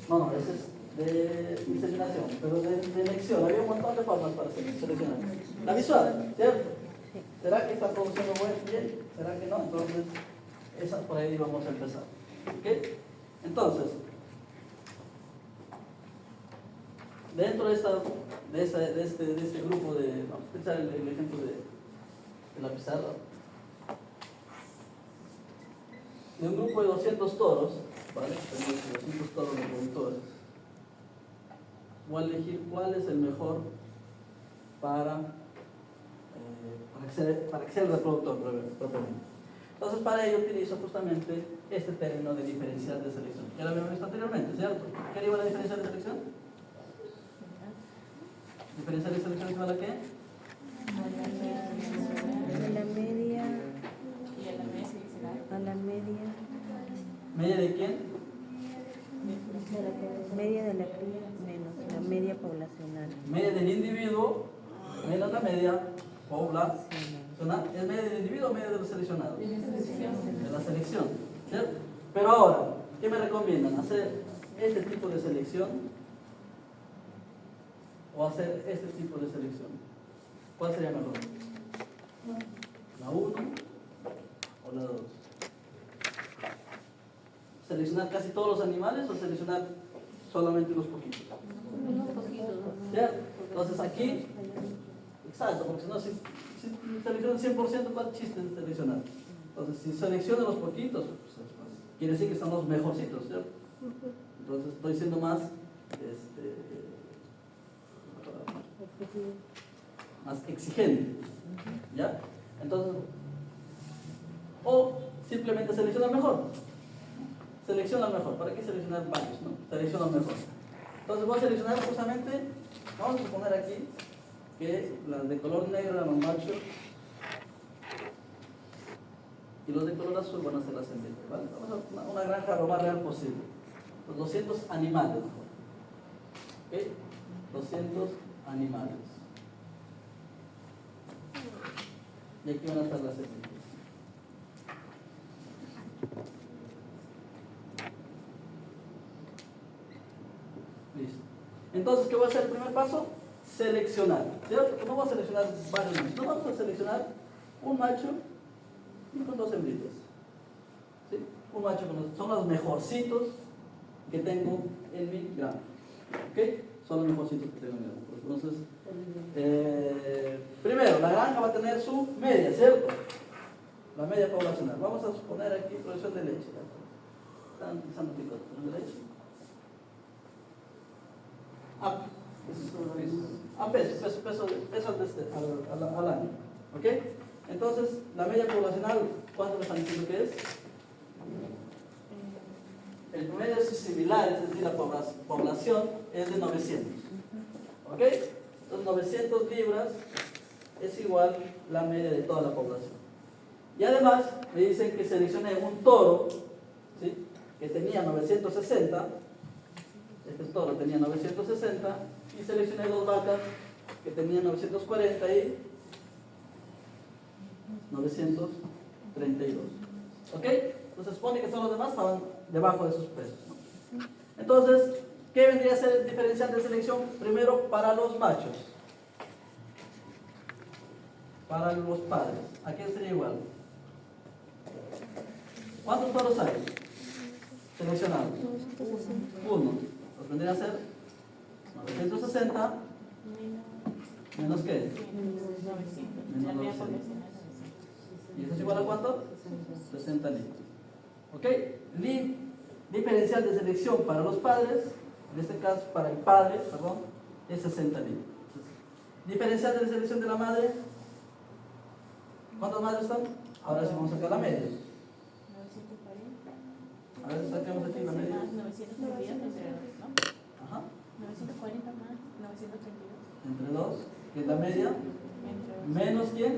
No, ese es de diseminación, pero de elección. Había un montón de formas para seleccionar. La visual, ¿cierto? ¿Será que está produciendo bien? ¿Será que no? Entonces, esa por ahí vamos a empezar. ¿Ok? Entonces, dentro de este grupo de, vamos a pensar el ejemplo de la pizarra, de un grupo de 200 toros, ¿vale? Tenemos 200 toros reproductores. Voy a elegir cuál es el mejor para que sea el reproductor propiamente. Entonces, para ello utilizo justamente este término de diferencial de selección. Ya lo habíamos visto anteriormente, ¿cierto? ¿Qué lleva la diferencial de selección? ¿Diferencial de selección igual a qué? A la media. Y a la media seleccionar. A la media. ¿Media de quién? Media de la cría menos la media poblacional. Media del individuo menos la media poblacional. ¿Es media del individuo o media de los seleccionados? De la selección. De la selección, ¿cierto? Pero ahora, ¿qué me recomiendan? ¿Hacer este tipo de selección o hacer este tipo de selección? ¿Cuál sería mejor? ¿La 1 o la 2? ¿Seleccionar casi todos los animales o seleccionar solamente unos poquitos? ¿Cierto? Entonces aquí, exacto, porque si no, si seleccionan 100%, ¿cuál chiste es seleccionar? Entonces, si seleccionan los poquitos, pues, quiere decir que son los mejorcitos, ¿cierto? Entonces, estoy siendo más exigente, ¿ya? Entonces, o simplemente seleccionar mejor. Selecciona mejor. ¿Para qué seleccionar varios, no? Selecciona mejor. Entonces voy a seleccionar justamente, vamos a poner aquí que las de color negro eran los machos y los de color azul van a ser las hembras, ¿vale? Vamos a una granja lo más real posible. Los 200 animales, ¿ok? 200 animales. Y aquí van a estar las hembras. Listo. Entonces, ¿qué voy a hacer el primer paso? Seleccionar, ¿cierto? No voy a seleccionar varios machos, no vamos a seleccionar un macho y con 2 hembritas. ¿Sí? Un macho son los mejorcitos que tengo en mi granja. ¿Ok? Son los mejorcitos que tengo en mi granja. Entonces, primero, la granja va a tener su media, ¿cierto? La media poblacional. Vamos a suponer aquí producción de leche. Están utilizando picotas, ¿producción de leche? Peso al año. ¿Ok? Entonces, la media poblacional, ¿cuánto me están diciendo que es? El promedio es similar, es decir, la población es de 900. ¿Ok? Entonces, 900 libras es igual la media de toda la población. Y además, me dicen que seleccioné un toro, ¿sí?, que tenía 960. Este toro tenía 960 y seleccioné 2 vacas que tenían 940 y 932. ¿Ok? Entonces supone que todos los demás estaban debajo de sus precios, ¿no? Entonces, ¿qué vendría a ser el diferencial de selección? Primero, para los machos. Para los padres. ¿A quién sería igual? ¿Cuántos toros hay seleccionados? 1. Pues vendría a ser 960 menos ¿qué? Menos 900. ¿Y eso es igual a cuánto? 60 litros. ¿Ok? Diferencial de selección para los padres, en este caso para el padre, perdón, es 60 litros. Diferencial de selección de la madre, ¿cuántas madres están? Ahora sí vamos a sacar la media. 940. A ver, saquemos aquí la media. Más 932 entre 2, ¿no? Ajá. 940 más 932 Entre 2, que es la media. entre 2. Menos quién?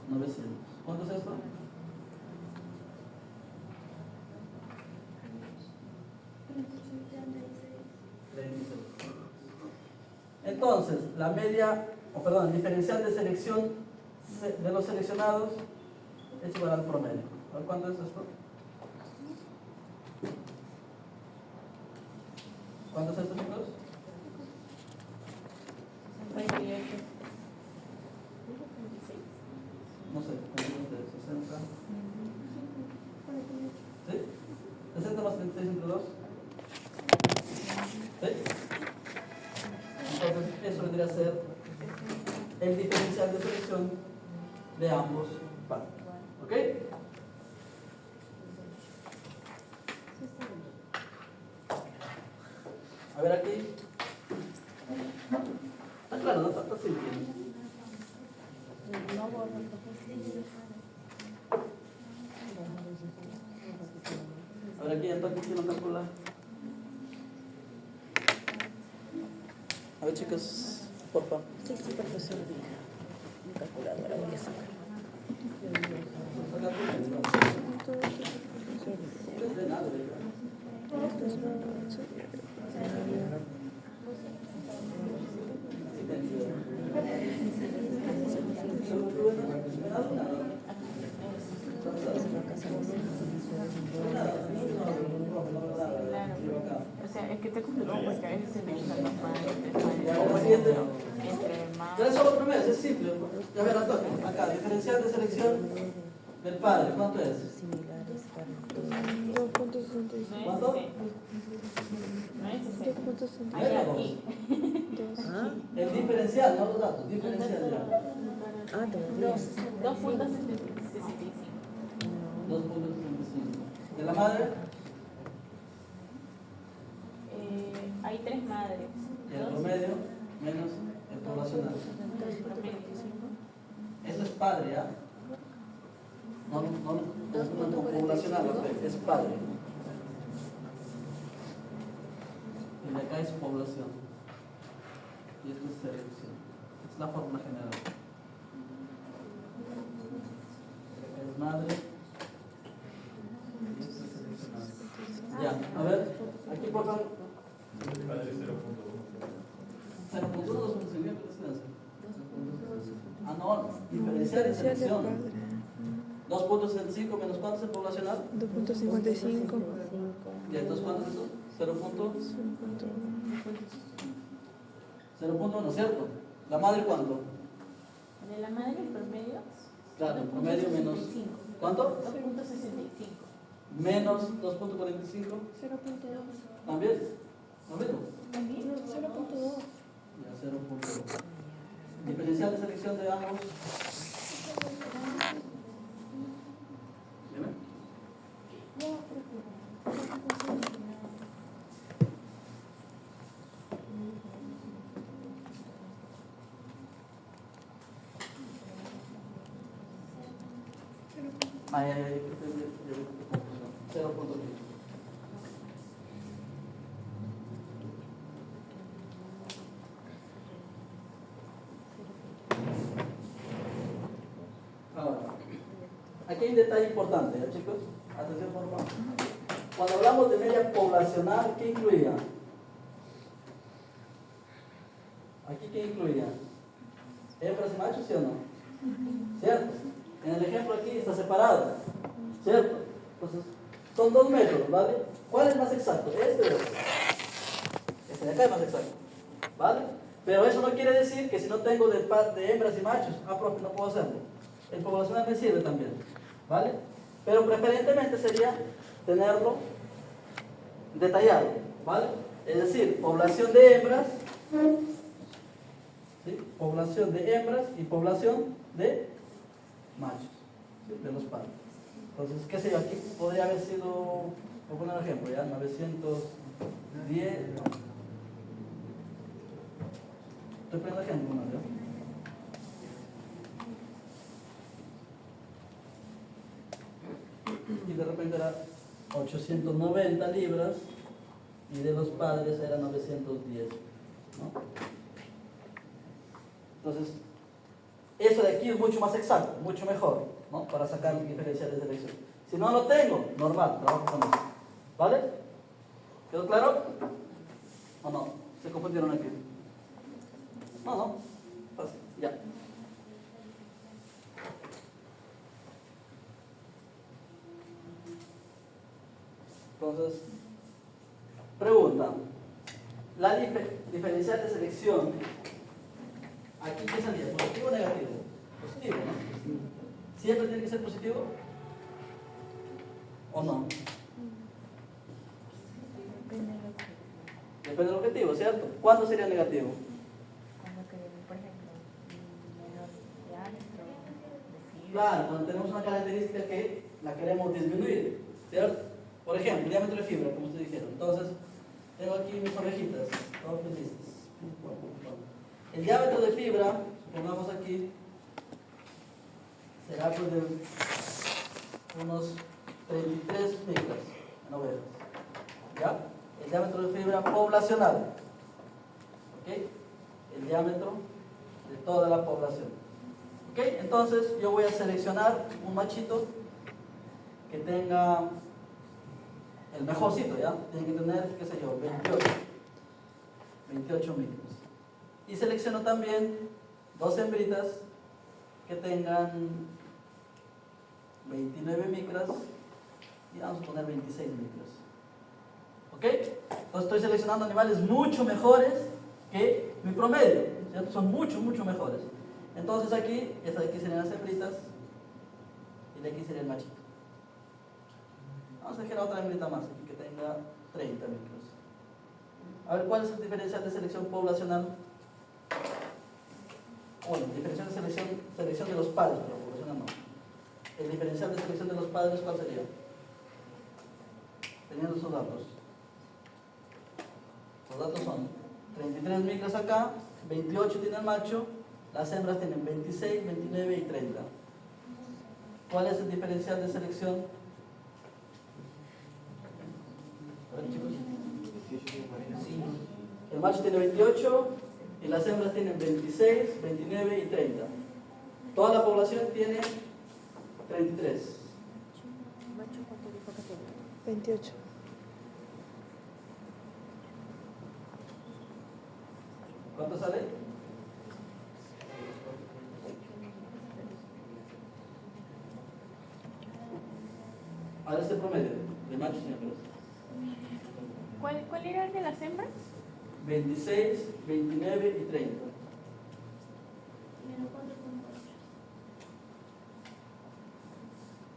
900. ¿Cuánto es esto? 36. Entonces, la media, o perdón, el diferencial de selección de los seleccionados es igual al promedio. A ver, ¿cuánto es esto? ¿Cuánto es esto, chicos? 68. No sé, ¿cuánto es de 60? ¿Sí? 60 más 36 entre 2. ¿Sí? Entonces, eso vendría a ser el diferencial de selección de ambos pares. ¿Ok? A ver aquí. Está claro, no está simple. A ver aquí, entonces, ¿quién lo calcula? A ver, chicos, por favor. Sí, profesor. Mi calculadora voy a sacar. Claro. O sea, es que te complicó porque a veces se necesitan dos padres, tres ¿Cómo padres. siente? Entre más. Pero eso lo primero, es simple. A ver, Antonio, acá, diferencial de selección del padre, ¿cuánto es? Similares para todos. 960. ¿Cuánto? 960. Ahí Ahí la aquí. Ah, El diferencial, no los datos, diferencial ya. todavía. 2.65. 2.65. ¿De la madre? Hay tres madres. Y el promedio menos el poblacional. Eso es padre, ¿ya? No con poblacional, es padre. Y de acá es población. Y esto es selección. Es la fórmula general. Acá es madre. Y esto es seleccionado. Ya, a ver, aquí por favor. 0.1, 2.5, ¿qué hace? Ah, no, diferencial y selección. 2.65 menos ¿cuánto es el poblacional? 2.55. ¿Y entonces cuánto es eso? 0.1, ¿cierto? ¿La madre cuánto? De la madre el promedio. Claro, el promedio menos. 2.65. ¿Cuánto? 2.65. Menos 2.45. 0.2. ¿También? ¿Lo mismo? ¿También? 0.2. Ya, 0.2. Diferencial de selección de ambos. Dime. Ay, 0.2. Ahora, aquí hay un detalle importante, ¿eh, chicos? Atención, por favor. Cuando hablamos de media poblacional, ¿qué incluía? ¿Aquí qué incluía? ¿Hembras y machos, sí o no? ¿Cierto? En el ejemplo aquí está separado, ¿cierto? Entonces, son dos métodos, ¿vale? ¿Cuál es más exacto? ¿Este o este? Este de acá es más exacto, ¿vale? Pero eso no quiere decir que si no tengo de hembras y machos, profe, no puedo hacerlo. El poblacional me sirve también, ¿vale? Pero preferentemente sería tenerlo detallado, ¿vale? Es decir, población de hembras, ¿sí? Población de hembras y población de machos, ¿sí? De los padres. Entonces, qué sé yo, aquí podría haber sido, voy a poner un ejemplo, ya, 910, estoy poniendo ejemplo, ¿no? de repente era 890 libras y de los padres era 910, ¿no? Entonces, eso de aquí es mucho más exacto, mucho mejor, ¿no? Para sacar el diferencial de selección. Si no lo tengo, normal, trabajo con eso. ¿Vale? ¿Quedó claro? ¿O no? ¿Se confundieron aquí? No. Pues, ya. Entonces, pregunta. La diferencial de selección, ¿aquí qué salía? ¿Positivo o negativo? Positivo, ¿no? ¿Siempre tiene que ser positivo? ¿O no? Depende del objetivo, ¿cierto? ¿Cuándo sería negativo? Cuando queremos, por ejemplo, menor diámetro, de fibra. Claro, cuando tenemos una característica que la queremos disminuir, ¿cierto? Por ejemplo, diámetro de fibra, como ustedes dijeron. Entonces, tengo aquí mis ovejitas, todas felices. El diámetro de fibra, supongamos aquí, será pues de unos 33 micras en ovejas. ¿Ya? El diámetro de fibra poblacional. ¿Ok? El diámetro de toda la población. ¿Ok? Entonces yo voy a seleccionar un machito que tenga el mejorcito, ¿ya? Tiene que tener, qué sé yo, 28 micros. Y selecciono también dos hembritas que tengan 29 micras y vamos a poner 26 micras. ¿Ok? Entonces estoy seleccionando animales mucho mejores que mi promedio, ¿cierto? Son mucho mejores. Entonces aquí, estas de aquí serían las hembritas y de aquí sería el machito. Vamos a elegir otra hembrita más aquí que tenga 30 micros. A ver, ¿cuál es el diferencial de selección poblacional? Bueno, diferencial de selección de los padres, pero poblacional no. El diferencial de selección de los padres, ¿cuál sería? Teniendo esos datos. Los datos son 33 micras acá, 28 tiene el macho, las hembras tienen 26, 29 y 30. ¿Cuál es el diferencial de selección? A ver, chicos. El macho tiene 28 y las hembras tienen 26, 29 y 30. Toda la población tiene 33. ¿Macho cuánto dijo que tiene? 28. ¿Cuánto sale? Ahora es el promedio de machos y hembras. ¿Cuál era el de las hembras? 26, 29 y 30.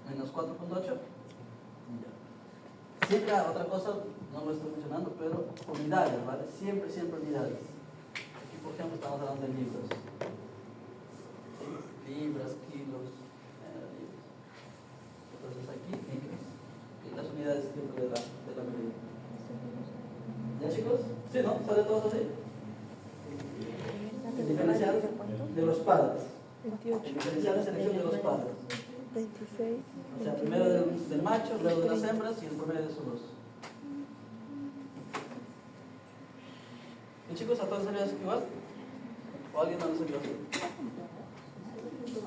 Menos 4.8. Ya. Siempre otra cosa, no lo estoy mencionando, pero unidades, ¿vale? Siempre unidades. Aquí, por ejemplo, estamos hablando de libras. Libras, kilos, libras. Entonces aquí, micras. Y las unidades siempre de la medida. ¿Ya, chicos? ¿Sí, no? ¿Sale todo así? El diferencial de los padres. 28. El diferencial de selección de los padres. 26. O sea, primero del macho, luego de las hembras y el promedio de esos dos. ¿Y chicos, a todos salió así igual? ¿O alguien no les salió así?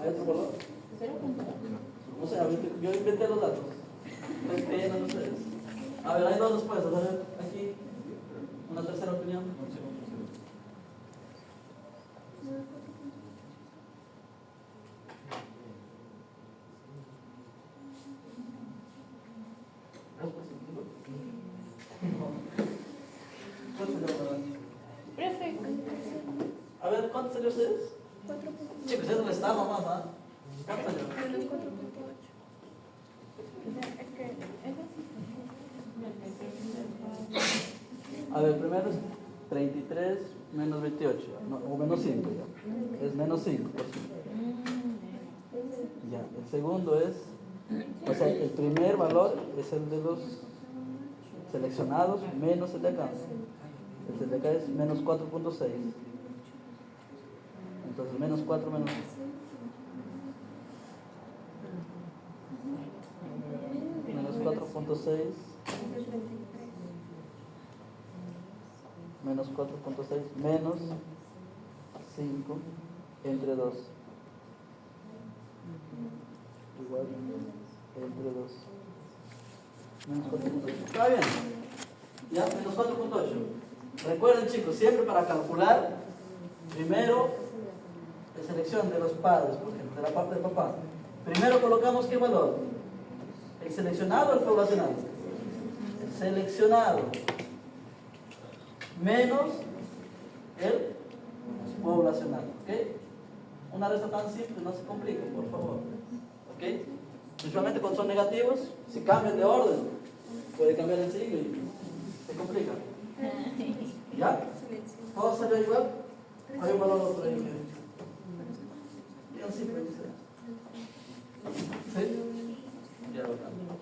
¿Hay otro color? No sé, a ver, yo inventé los datos. No entiendan ustedes. A ver, hay dos respuestas. A ver, aquí, una tercera opinión. Profe, A ver, ¿cuántos salió ustedes? 4. Chicos, eso le está nomás, ¿ah? ¿Cuántos salió? es que A ver, primero es 33 menos 28, no, o menos 5 ya. Es menos 5%. Ya, el segundo es, o sea, el primer valor es el de los seleccionados menos el de acá. El de acá es menos 4.6. Entonces, menos 4 menos 6. Menos menos 4.6 menos 5 entre 2 igual entre 2 menos 4.8. ¿Está bien? Ya, menos 4.8. Recuerden, chicos, siempre para calcular, primero la selección de los padres, por ejemplo, de la parte de papá. Primero colocamos ¿qué valor? ¿El seleccionado o el poblacional? El seleccionado menos el poblacional. ¿Ok? Una resta tan simple, no se compliquen, por favor. ¿Ok? Principalmente cuando son negativos, si cambian de orden, puede cambiar el signo y se complica. ¿Ya? ¿Todo salió igual? Hay un valor otro ahí. Bien simple. ¿Sí? Ya lo cambio.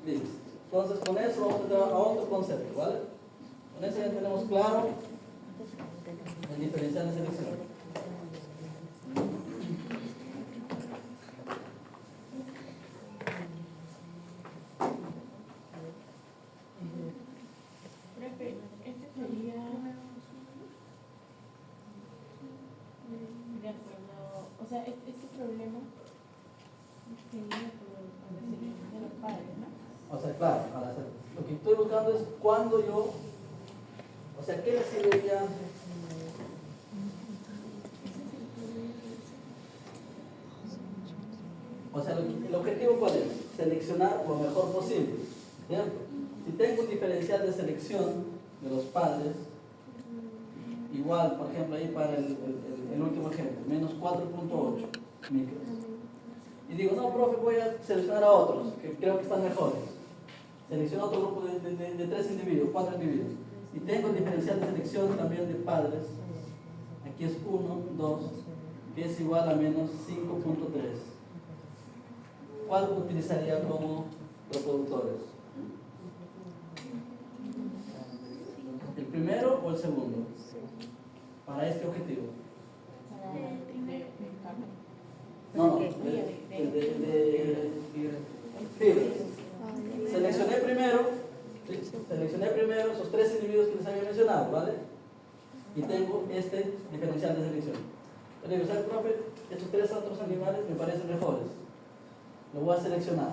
Listo. Entonces con eso vamos a entrar a otro concepto, ¿vale? Con eso ya tenemos claro el diferencial de selección. Este sería de acuerdo, o sea, este problema sería por la selección de los padres, ¿no? O sea, claro, lo que estoy buscando es cuando yo, o sea, ¿qué le sirvería? O sea, el objetivo ¿cuál es? Seleccionar lo mejor posible, ¿cierto? Si tengo un diferencial de selección de los padres, igual, por ejemplo, ahí para el último ejemplo, menos 4.8 micros. Y digo, no, profe, voy a seleccionar a otros, que creo que están mejores. Selecciono otro grupo de 3 individuos, 4 individuos. Y tengo el diferencial de selección también de padres. Aquí es 1, 2, que es igual a menos 5.3. ¿Cuál utilizaría como reproductores? ¿El primero o el segundo? Para este objetivo. No, de fibras. Seleccioné primero esos 3 individuos que les había mencionado, ¿vale? Y tengo este diferencial de selección. Yo le digo, ¿sabes, profe? Estos 3 otros animales me parecen mejores. Lo voy a seleccionar.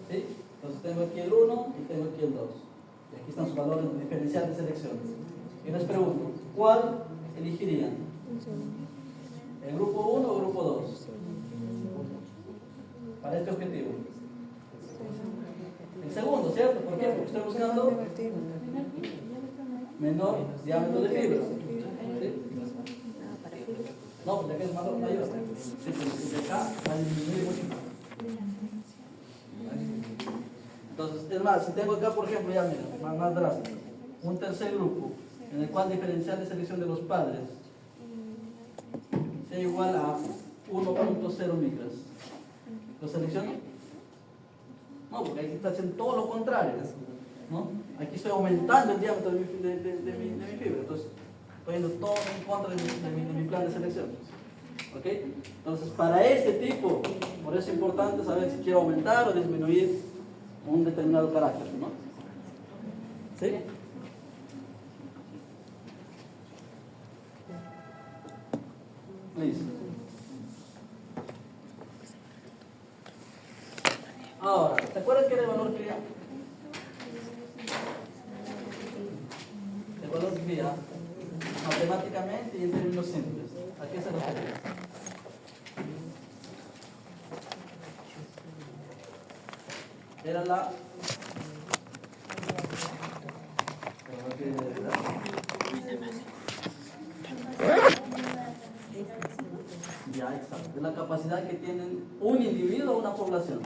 ¿Sí? Entonces tengo aquí el 1 y tengo aquí el 2. Y aquí están sus valores de diferencial de selección. Y les pregunto, ¿cuál elegirían? ¿El grupo 1 o el grupo 2? Para este objetivo. El segundo, ¿cierto? ¿Por qué? Porque estoy buscando menor diámetro de fibra. ¿Sí? No, porque acá es mayor. Sí, pero de acá va a disminuir mucho más. Entonces, es más, si tengo acá, por ejemplo, ya mira, más drástico, un tercer grupo, en el cual diferencial de selección de los padres sea igual a 1.0 micras. ¿Lo selecciono? No, porque aquí está haciendo todo lo contrario, ¿no? Aquí estoy aumentando el diámetro de mi fibra, entonces estoy yendo todo en contra de mi plan de selección. ¿Ok? Entonces, para este tipo, por eso es importante saber si quiero aumentar o disminuir un determinado carácter, ¿no? ¿Sí? Listo. Ahora, ¿te acuerdas que era el valor cría? El valor cría, matemáticamente y en términos simples. ¿A qué se refiere? Era la... Ya, exacto. De la capacidad que tienen un individuo o una población.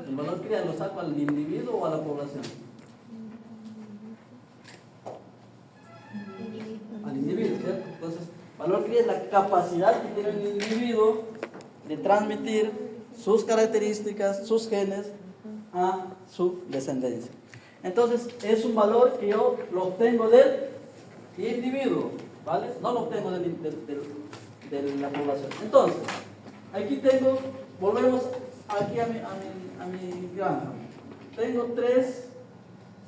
¿El valor cría lo saco al individuo o a la población? Al individuo, ¿cierto? Entonces, valor cría es la capacidad que tiene el individuo de transmitir sus características, sus genes a su descendencia. Entonces, es un valor que yo lo obtengo del individuo, ¿vale? No lo obtengo del de la población. Entonces, aquí tengo, volvemos aquí a mi granja. Tengo tres,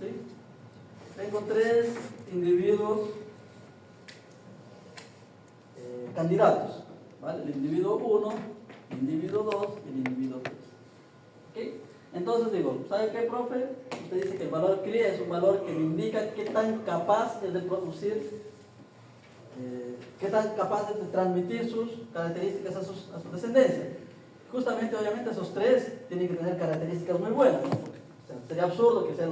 ¿sí? Tengo tres individuos candidatos, ¿vale? El individuo 1, el individuo 2 y el individuo 3. ¿Ok? Entonces digo, ¿sabe qué, profe? Usted dice que el valor cría es un valor que me indica qué tan capaz es de producir, qué tan capaz es de transmitir sus características a su descendencia. Justamente, obviamente, esos tres tienen que tener características muy buenas, ¿no? O sea, sería absurdo que sean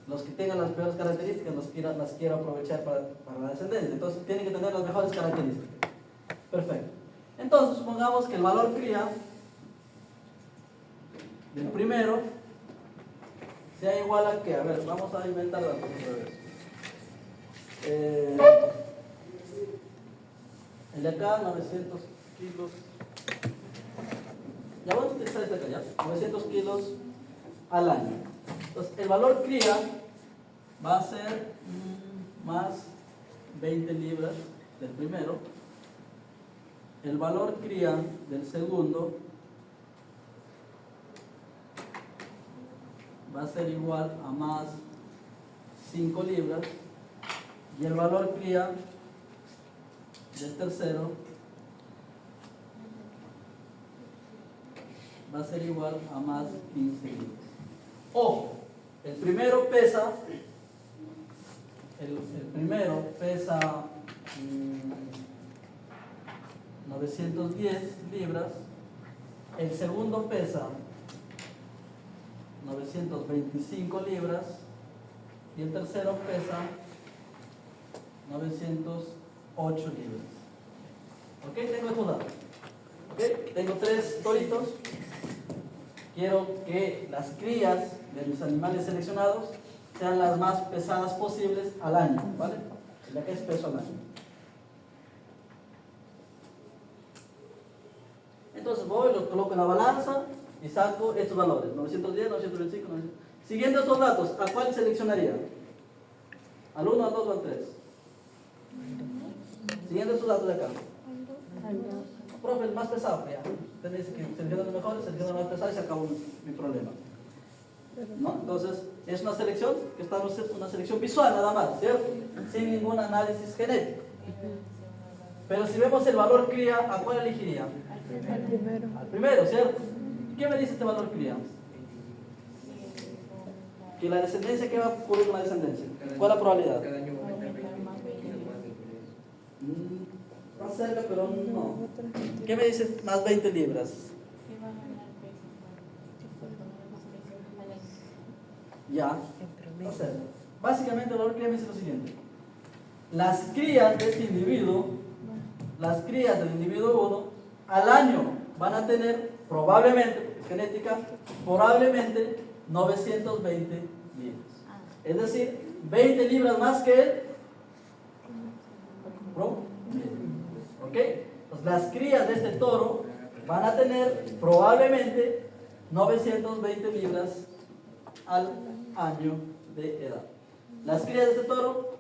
los que tengan las peores características las quiera aprovechar para la descendencia. Entonces, tienen que tener las mejores características. Perfecto. Entonces, supongamos que el valor cría del primero sea igual a que, a ver, vamos a inventar datos otra vez. El de acá, 900 kilos. Ya vamos a utilizar este acá, ya. 900 kilos al año. Entonces, el valor cría va a ser más 20 libras del primero. El valor cría del segundo va a ser igual a más 5 libras. Y el valor cría del tercero va a ser igual a más 15 libras. Ojo, el primero pesa, el primero pesa 910 libras, el segundo pesa 925 libras y el tercero pesa 908 libras. ¿Ok? Tengo estos datos. ¿Ok? Tengo tres toritos. Quiero que las crías de mis animales seleccionados sean las más pesadas posibles al año, ¿vale? La que es peso al año. Entonces voy, lo coloco en la balanza y saco estos valores, 910, 925, 900. Siguiendo estos datos, ¿a cuál seleccionaría? ¿Al 1, al 2 o al 3? Siguiendo estos datos de acá. Profe, el más pesado, ya. Usted me dice que selecciona los mejores, selecciona los más pesados y se acabó mi problema. ¿No? Entonces, es una selección que estamos haciendo una selección visual nada más, ¿cierto? Sin ningún análisis genético. Pero si vemos el valor cría, ¿a cuál elegiría? Al primero. Al primero, ¿cierto? ¿Qué me dice este valor cría? Que la descendencia, ¿qué va a ocurrir con la descendencia? ¿Cuál es la probabilidad? Cada año va a aumentar 20 más de Más cerca, pero no. ¿Qué me dice más 20 libras? ¿Qué va a ganar peso? Ya. No sé. Básicamente el valor cría me dice lo siguiente. Las crías de este individuo, las crías del individuo 1, al año van a tener probablemente, genética, probablemente 920 libras. Es decir, 20 libras más que él. ¿Ok? Pues las crías de este toro van a tener probablemente 920 libras al año de edad. Las crías de este toro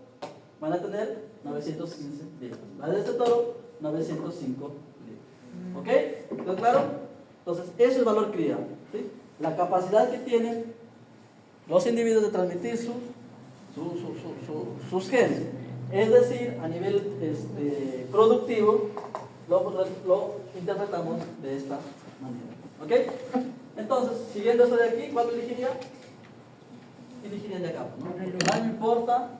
van a tener 915 libras. Las de este toro, 905 libras. ¿Ok? ¿Está claro? Entonces, eso es el valor cría. ¿Sí? La capacidad que tienen los individuos de transmitir sus genes. Es decir, a nivel productivo, lo interpretamos de esta manera. ¿Ok? Entonces, siguiendo esto de aquí, ¿cuál elegiría? Elegiría el de acá, ¿no? No me importa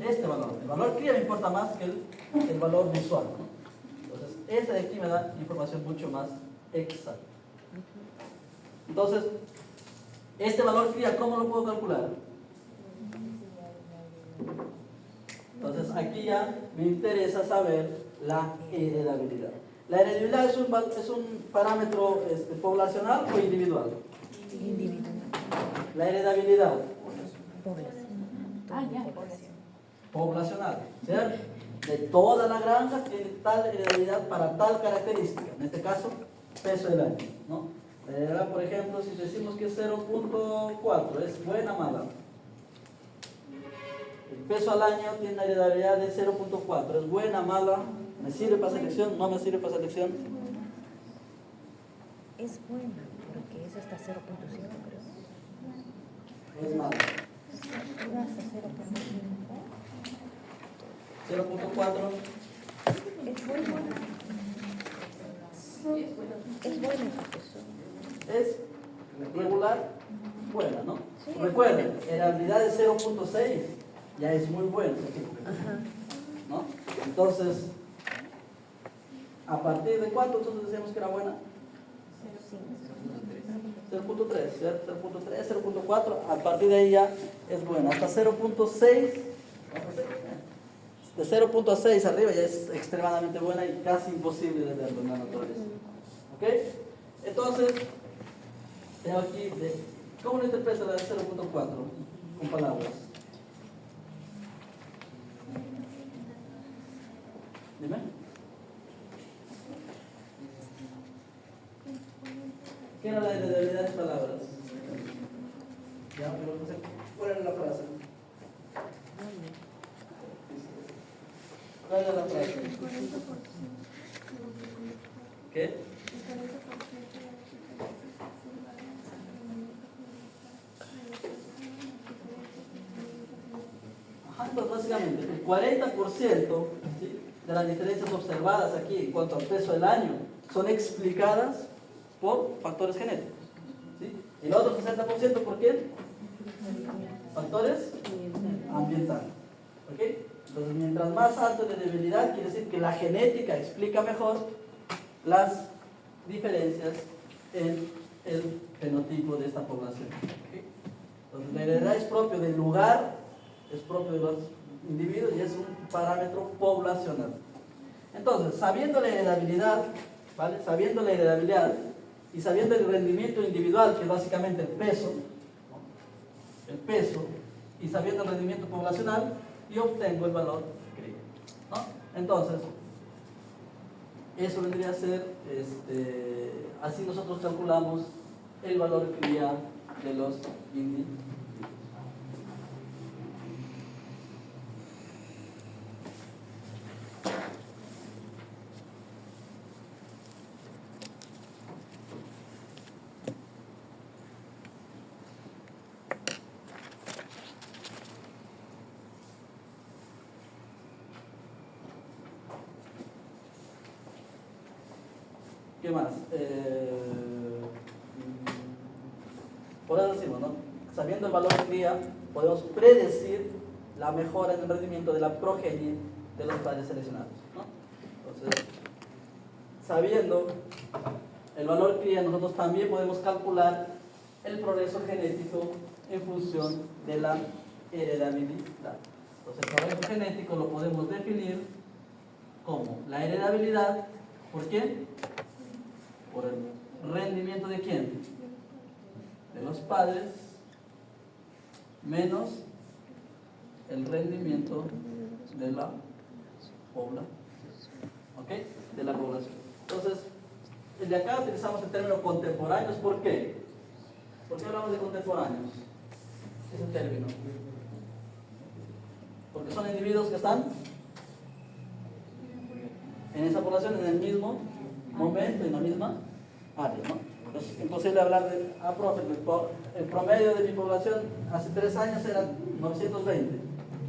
este valor. El valor cría me importa más que el valor visual, ¿no? Entonces, este de aquí me da información mucho más exacta. Entonces, este valor cría, ¿cómo lo puedo calcular? Entonces, aquí ya me interesa saber la heredabilidad. ¿La heredabilidad es un parámetro poblacional o individual? Individual. La heredabilidad. Poblacional, ¿cierto? De toda la granja tiene tal heredabilidad para tal característica. En este caso, peso del año, ¿no? La heredabilidad, por ejemplo, si decimos que es 0.4, es buena o mala. El peso al año tiene una heredabilidad de 0.4, es buena, mala. ¿Me sirve para selección? ¿No me sirve para selección? Es buena, porque es hasta 0.5, creo. Es malo. Era hasta 0.5. 0.4. Es muy buena. Es buena, profesor. Es regular, buena, ¿no? Sí. Recuerden, la habilidad de 0.6 ya es muy buena, ¿no? Entonces, ¿a partir de cuánto entonces decíamos que era buena? 0.3, ¿cierto? 0.3, 0.4, a partir de ahí ya es buena. Hasta 0.6, de 0.6 arriba ya es extremadamente buena y casi imposible de verlo en la naturaleza. ¿Ok? Entonces, tengo aquí, ¿cómo lo interpreta la de 0.4? Con palabras. Dime. ¿Qué era la heredabilidad de palabras? Ya, pero no sé, ¿cuál era la frase? ¿Cuál era la frase? ¿Qué? Ajá, entonces básicamente el 40%, ¿sí?, de las diferencias observadas aquí en cuanto al peso del año son explicadas por factores genéticos, ¿sí? Y el otro 60% ¿por qué? Factores ambientales. ¿Ok? Entonces, mientras más alto de debilidad, quiere decir que la genética explica mejor las diferencias en el fenotipo de esta población. ¿Ok? Entonces, la heredad es propio del lugar, es propio de los individuos y es un parámetro poblacional. Entonces, sabiendo la heredabilidad, ¿vale? Sabiendo la heredabilidad y sabiendo el rendimiento individual, que es básicamente el peso, y sabiendo el rendimiento poblacional, yo obtengo el valor cría, ¿no? Entonces, eso vendría a ser, así nosotros calculamos el valor cría de los individuos. ¿Qué más? Por eso decimos, ¿no? Sabiendo el valor de cría, podemos predecir la mejora en el rendimiento de la progenie de los padres seleccionados, ¿no? Entonces, sabiendo el valor de cría, nosotros también podemos calcular el progreso genético en función de la heredabilidad. Entonces, el progreso genético lo podemos definir como la heredabilidad, ¿por quién? Por el rendimiento de quién? De los padres menos el rendimiento de la población. ¿Ok? De la población. Entonces, de acá utilizamos el término contemporáneos. ¿Por qué? ¿Por qué hablamos de contemporáneos? Ese término. Porque son individuos que están en esa población en el mismo momento, en la misma área, ¿no? Es imposible hablar de, profe, el promedio de mi población hace 3 años era 920.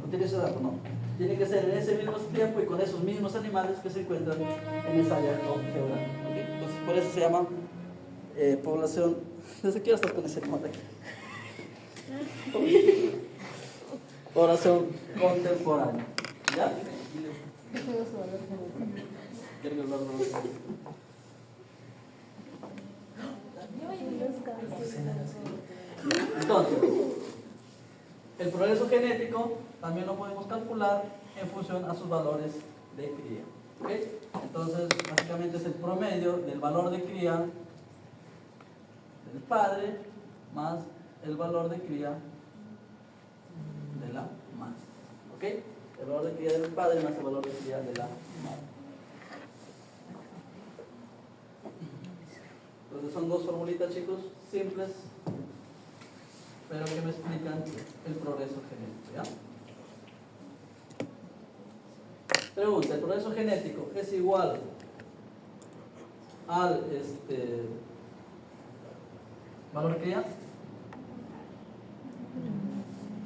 Utilizo ese dato, no. Tiene que ser en ese mismo tiempo y con esos mismos animales que se encuentran en esa área geográfica. ¿Okay? Entonces, por eso se llama población. Desde quiero estar con ese nombre aquí. Población contemporánea. ¿Ya? ¿Quieren hablar de eso? Entonces, el progreso genético también lo podemos calcular en función a sus valores de cría. ¿Okay? Entonces, básicamente es el promedio del valor de cría del padre más el valor de cría de la madre. ¿Ok? El valor de cría del padre más el valor de cría de la madre. Entonces son 2 formulitas, chicos, simples, pero que me explican el progreso genético, ¿ya? Pregunta, ¿el progreso genético es igual al valor cría?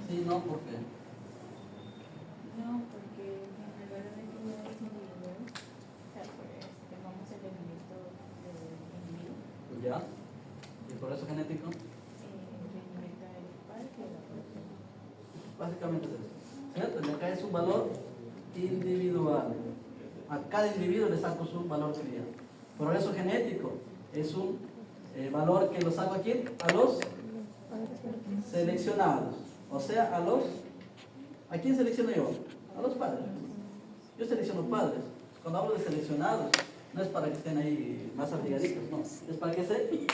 Sí, no, ¿por qué? No, porque generalmente no es individual. O sea, pues tomamos el rendimiento del individuo, ¿Ya? ¿Y el progreso genético? el rendimiento del parque y la producción. Básicamente es eso, ¿cierto? Y acá es un valor individual. A cada individuo le saco su valor cría. Progreso genético es un valor que lo saco aquí a los seleccionados. O sea, ¿a quién selecciono yo? A los padres. Yo selecciono padres. Cuando hablo de seleccionados, no es para que estén ahí más abrigaditos, no. Es para que se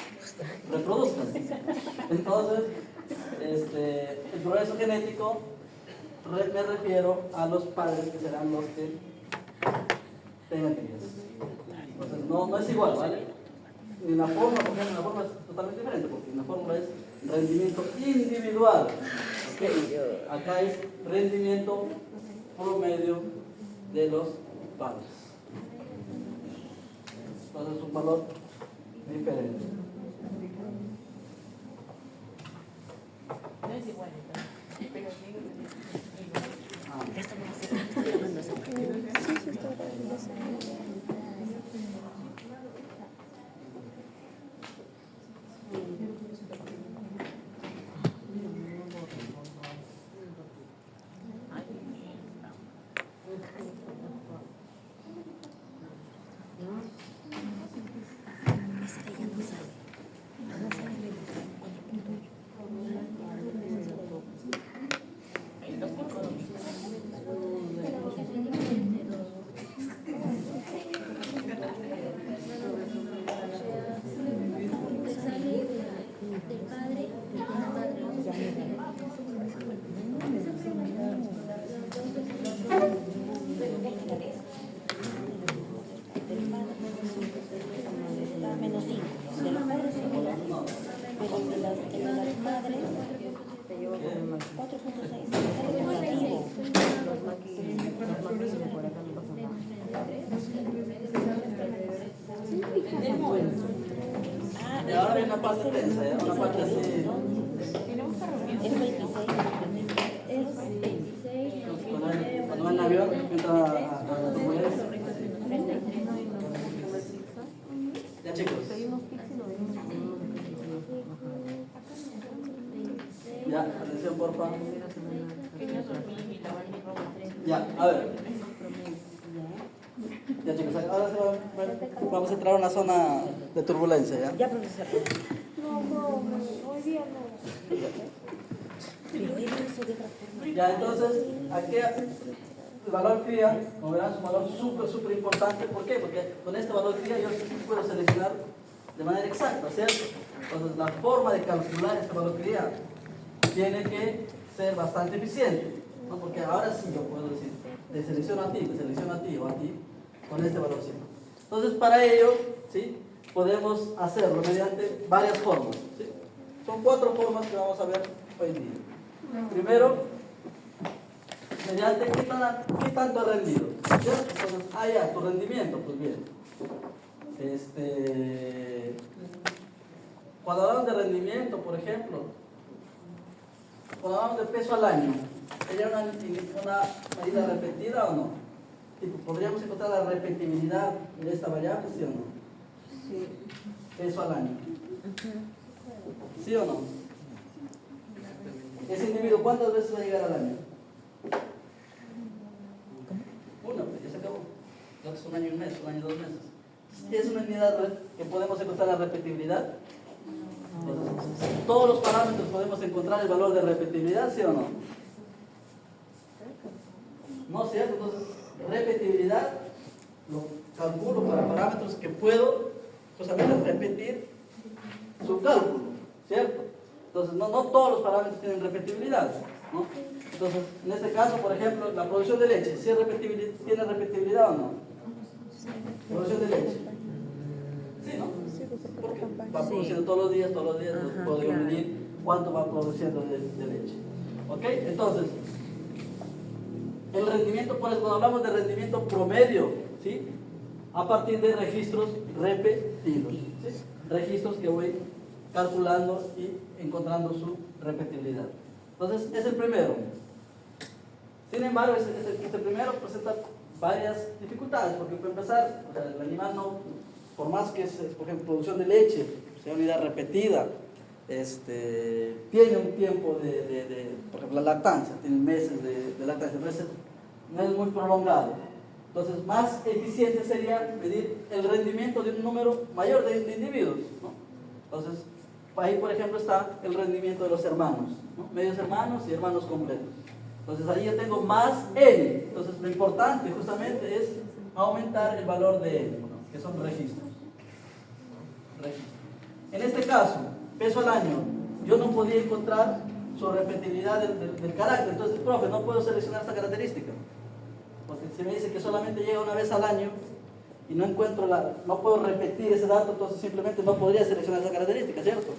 reproduzcan. Entonces, el progreso genético me refiero a los padres que serán los que tengan crías. Entonces, no es igual, ¿vale? Ni la forma, porque en la forma es totalmente diferente, porque en la fórmula es rendimiento individual. ¿Okay? Acá es rendimiento promedio de los padres. Entonces es un valor diferente. No es igual, entonces, pero digo que es igual. Ah, Esto no sé, estoy llamando a esa parte. Sí, sí, está grabando. Ese de ella no sale. No sale menos 4.8. Está menos 5. De los padres es menos 5. Pero de las madres 4.6. Sale negativo. Ah, y ahora viene una parte tensa, ¿eh? Una parte así. es 26. Cuando va en avión, entra a mujeres. Ya, chicos. Ya, atención, porfa. Ya, a ver. Ya, chicos, ahora vamos a entrar a una zona de turbulencia, ¿ya? Ya, profesor. Hoy día no. Pero él lo hizo de otra forma. Ya, entonces, aquí el valor cría, como verán, es un valor súper importante. ¿Por qué? Porque con este valor cría yo sí puedo seleccionar de manera exacta, ¿cierto? Entonces, la forma de calcular este valor cría tiene que ser bastante eficiente, ¿no? Porque ahora sí yo puedo decir, te selecciono a ti, te selecciono a ti o a ti con este valor cría. Entonces, para ello, ¿sí? Podemos hacerlo mediante varias formas, ¿sí? Son 4 formas que vamos a ver hoy en día. Primero, mediante qué tanto ha rendido, ¿cierto? Entonces, ya, tu rendimiento, pues bien. Cuando hablamos de rendimiento, por ejemplo, cuando hablamos de peso al año, ¿sería una medida repetida o no? Tipo, ¿podríamos encontrar la repetibilidad de esta variable, sí o no? Sí. Peso al año. ¿Sí o no? Ese individuo, ¿cuántas veces va a llegar al año? Una, pues ya se acabó. Ya es un año y un mes, un año y 2 meses. ¿Es una unidad que podemos encontrar la repetibilidad? Entonces, todos los parámetros podemos encontrar el valor de repetibilidad, ¿sí o no? ¿No es cierto? Entonces, repetibilidad lo calculo para parámetros que puedo justamente repetir su cálculo, ¿cierto? Entonces, no todos los parámetros tienen repetibilidad, ¿no? Entonces, en este caso, por ejemplo, la producción de leche, ¿sí tiene repetibilidad o no? Producción de leche. Sí, ¿no? Porque va produciendo todos los días, entonces puedo yo medir cuánto va produciendo de leche. ¿Ok? Entonces, el rendimiento, por eso cuando hablamos de rendimiento promedio, ¿sí? A partir de registros repetidos, ¿sí? Registros que voy calculando y encontrando su repetibilidad. Entonces, es el primero. Sin embargo, este primero presenta varias dificultades, porque para empezar, o sea, el animal no, por más que es, por ejemplo, producción de leche, sea unidad repetida, tiene un tiempo por ejemplo, la lactancia, tiene meses de lactancia, no es muy prolongado. Entonces, más eficiente sería medir el rendimiento de un número mayor de individuos, ¿no? Entonces, ahí, por ejemplo, está el rendimiento de los hermanos, ¿no? Medios hermanos y hermanos completos. Entonces, ahí yo tengo más N. Entonces, lo importante justamente es aumentar el valor de N, ¿no? Que son registros. En este caso, peso al año, yo no podía encontrar su repetibilidad del carácter. Entonces, profe, no puedo seleccionar esta característica. Porque si me dice que solamente llega una vez al año y no encuentro no puedo repetir ese dato, entonces simplemente no podría seleccionar esa característica, ¿cierto?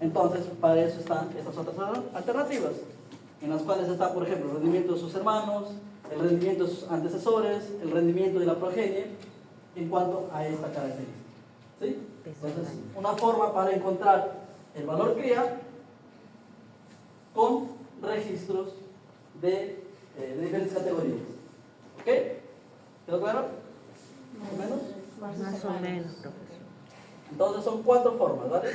Entonces, para eso están estas otras alternativas, en las cuales está, por ejemplo, el rendimiento de sus hermanos, el rendimiento de sus antecesores, el rendimiento de la progenie, en cuanto a esta característica. ¿Sí? Entonces, una forma para encontrar el valor cría con registros de diferentes categorías. ¿Ok? ¿Quedó claro? ¿Más o menos? Más o menos, profesor. Entonces son 4 formas, ¿vale?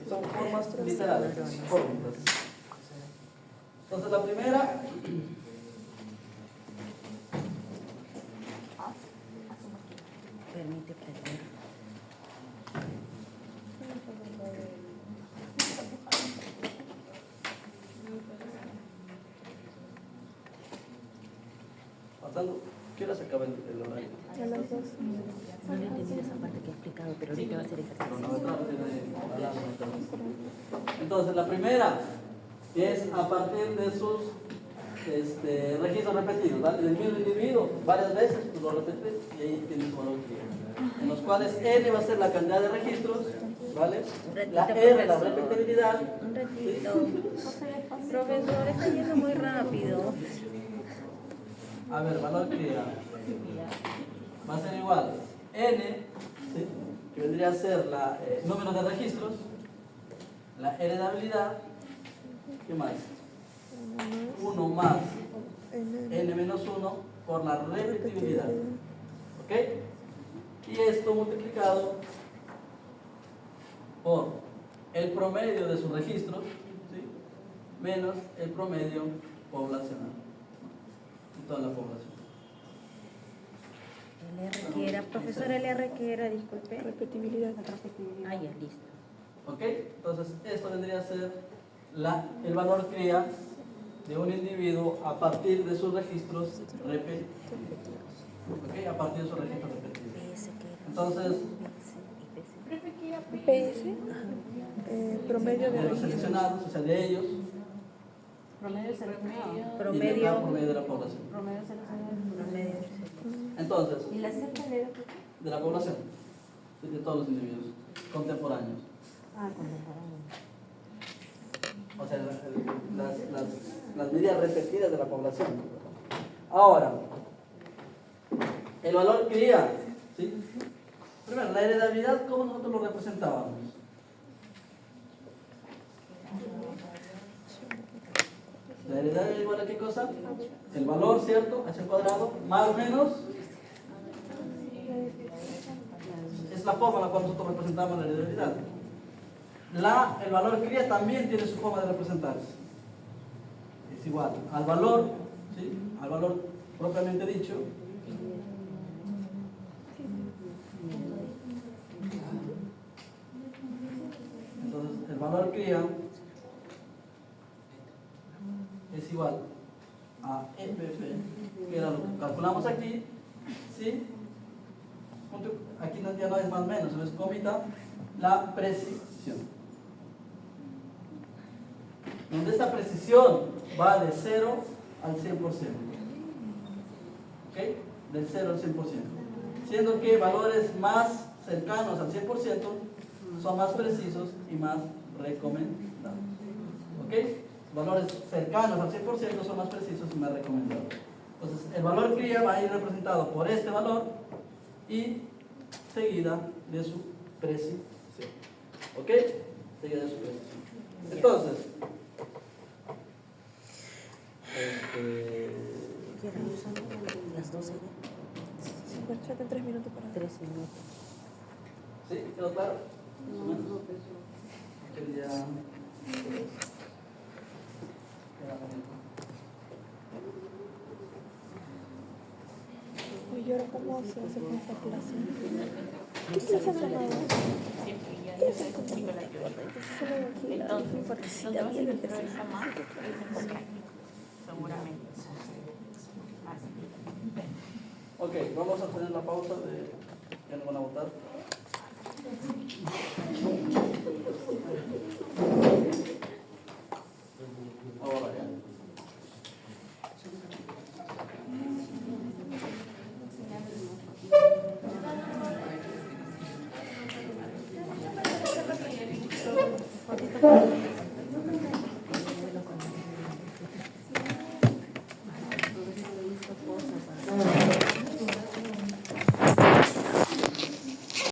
Son formas literales, fórmulas. Entonces la primera, Permite prender. pasando, ¿qué hora se acaba el horario? A las 2. No le entendí esa parte que he explicado, pero ahorita va a ser ejercicio. Entonces la primera es a partir de sus registros repetidos, ¿vale? Del mismo individuo, varias veces, pues lo repites y ahí tienes su valor cría, en los cuales N va a ser la cantidad de registros, ¿vale? La R, la repetibilidad. Un ratito. Profesor, está yendo muy rápido. A ver, valor cría va a ser igual N, ¿sí? Que vendría a ser el número de registros, la heredabilidad, ¿qué más? 1 más N menos 1 por la repetibilidad. ¿Ok? Y esto multiplicado por el promedio de sus registros, ¿sí? Menos el promedio poblacional de toda la población. LR que era, profesor, LR que era, disculpe. Repetibilidad. Ah, ya, listo. ¿Ok? Entonces, esto vendría a ser el valor cría de un individuo a partir de sus registros repetidos. ¿Ok? A partir de sus registros repetidos. PS que era. Entonces, PS. Promedio de de los registro. seleccionados, o sea, de ellos, Promedio seleccionado. y de cada Promedio. promedio de la población. Promedio seleccionado. Promedio. Entonces, ¿Y la Z le da? de la población, ¿sí? De todos los individuos contemporáneos. Ah, contemporáneo. O sea, las medidas repetidas de la población. Ahora, el valor cría, ¿sí? Primero, la heredabilidad, ¿cómo nosotros lo representábamos? La heredabilidad igual a qué cosa? El valor, ¿cierto? H al cuadrado, más o menos. Es la forma en la cual nosotros representamos la heredabilidad. El valor cría también tiene su forma de representarse. Es igual al valor, ¿sí? Al valor propiamente dicho. Entonces, el valor cría es igual a EPP, que era lo que calculamos aquí, ¿sí? Aquí ya no es más o menos, es comita la precisión. Donde esta precisión va de 0 al 100%. ¿Ok? Del 0 al 100%. Siendo que valores más cercanos al 100% son más precisos y más recomendados. ¿Ok? valores cercanos al 100% son más precisos y más recomendados. Entonces, el valor cría va a ir representado por este valor y seguida de su precisión. ¿Ok? Seguida de su precisión. Entonces, Las 12 ya. Sí, pues faltan 3 minutos para 3 minutos. ¿sí? ¿Quedó claro? Más o menos. Quería... Oye, ¿y ahora cómo se hace con esta clase? ¿Qué clase han tomado? Siempre ya ¿Qué yo es el soy control? la teoría. Solo aquí, la Entonces, partecita ¿dónde vas a bien encontrar empezada. esa más? Seguramente. Así. Ok, vamos a tener la pausa de... ¿Ya no van a votar? Ahora ya. Fotito.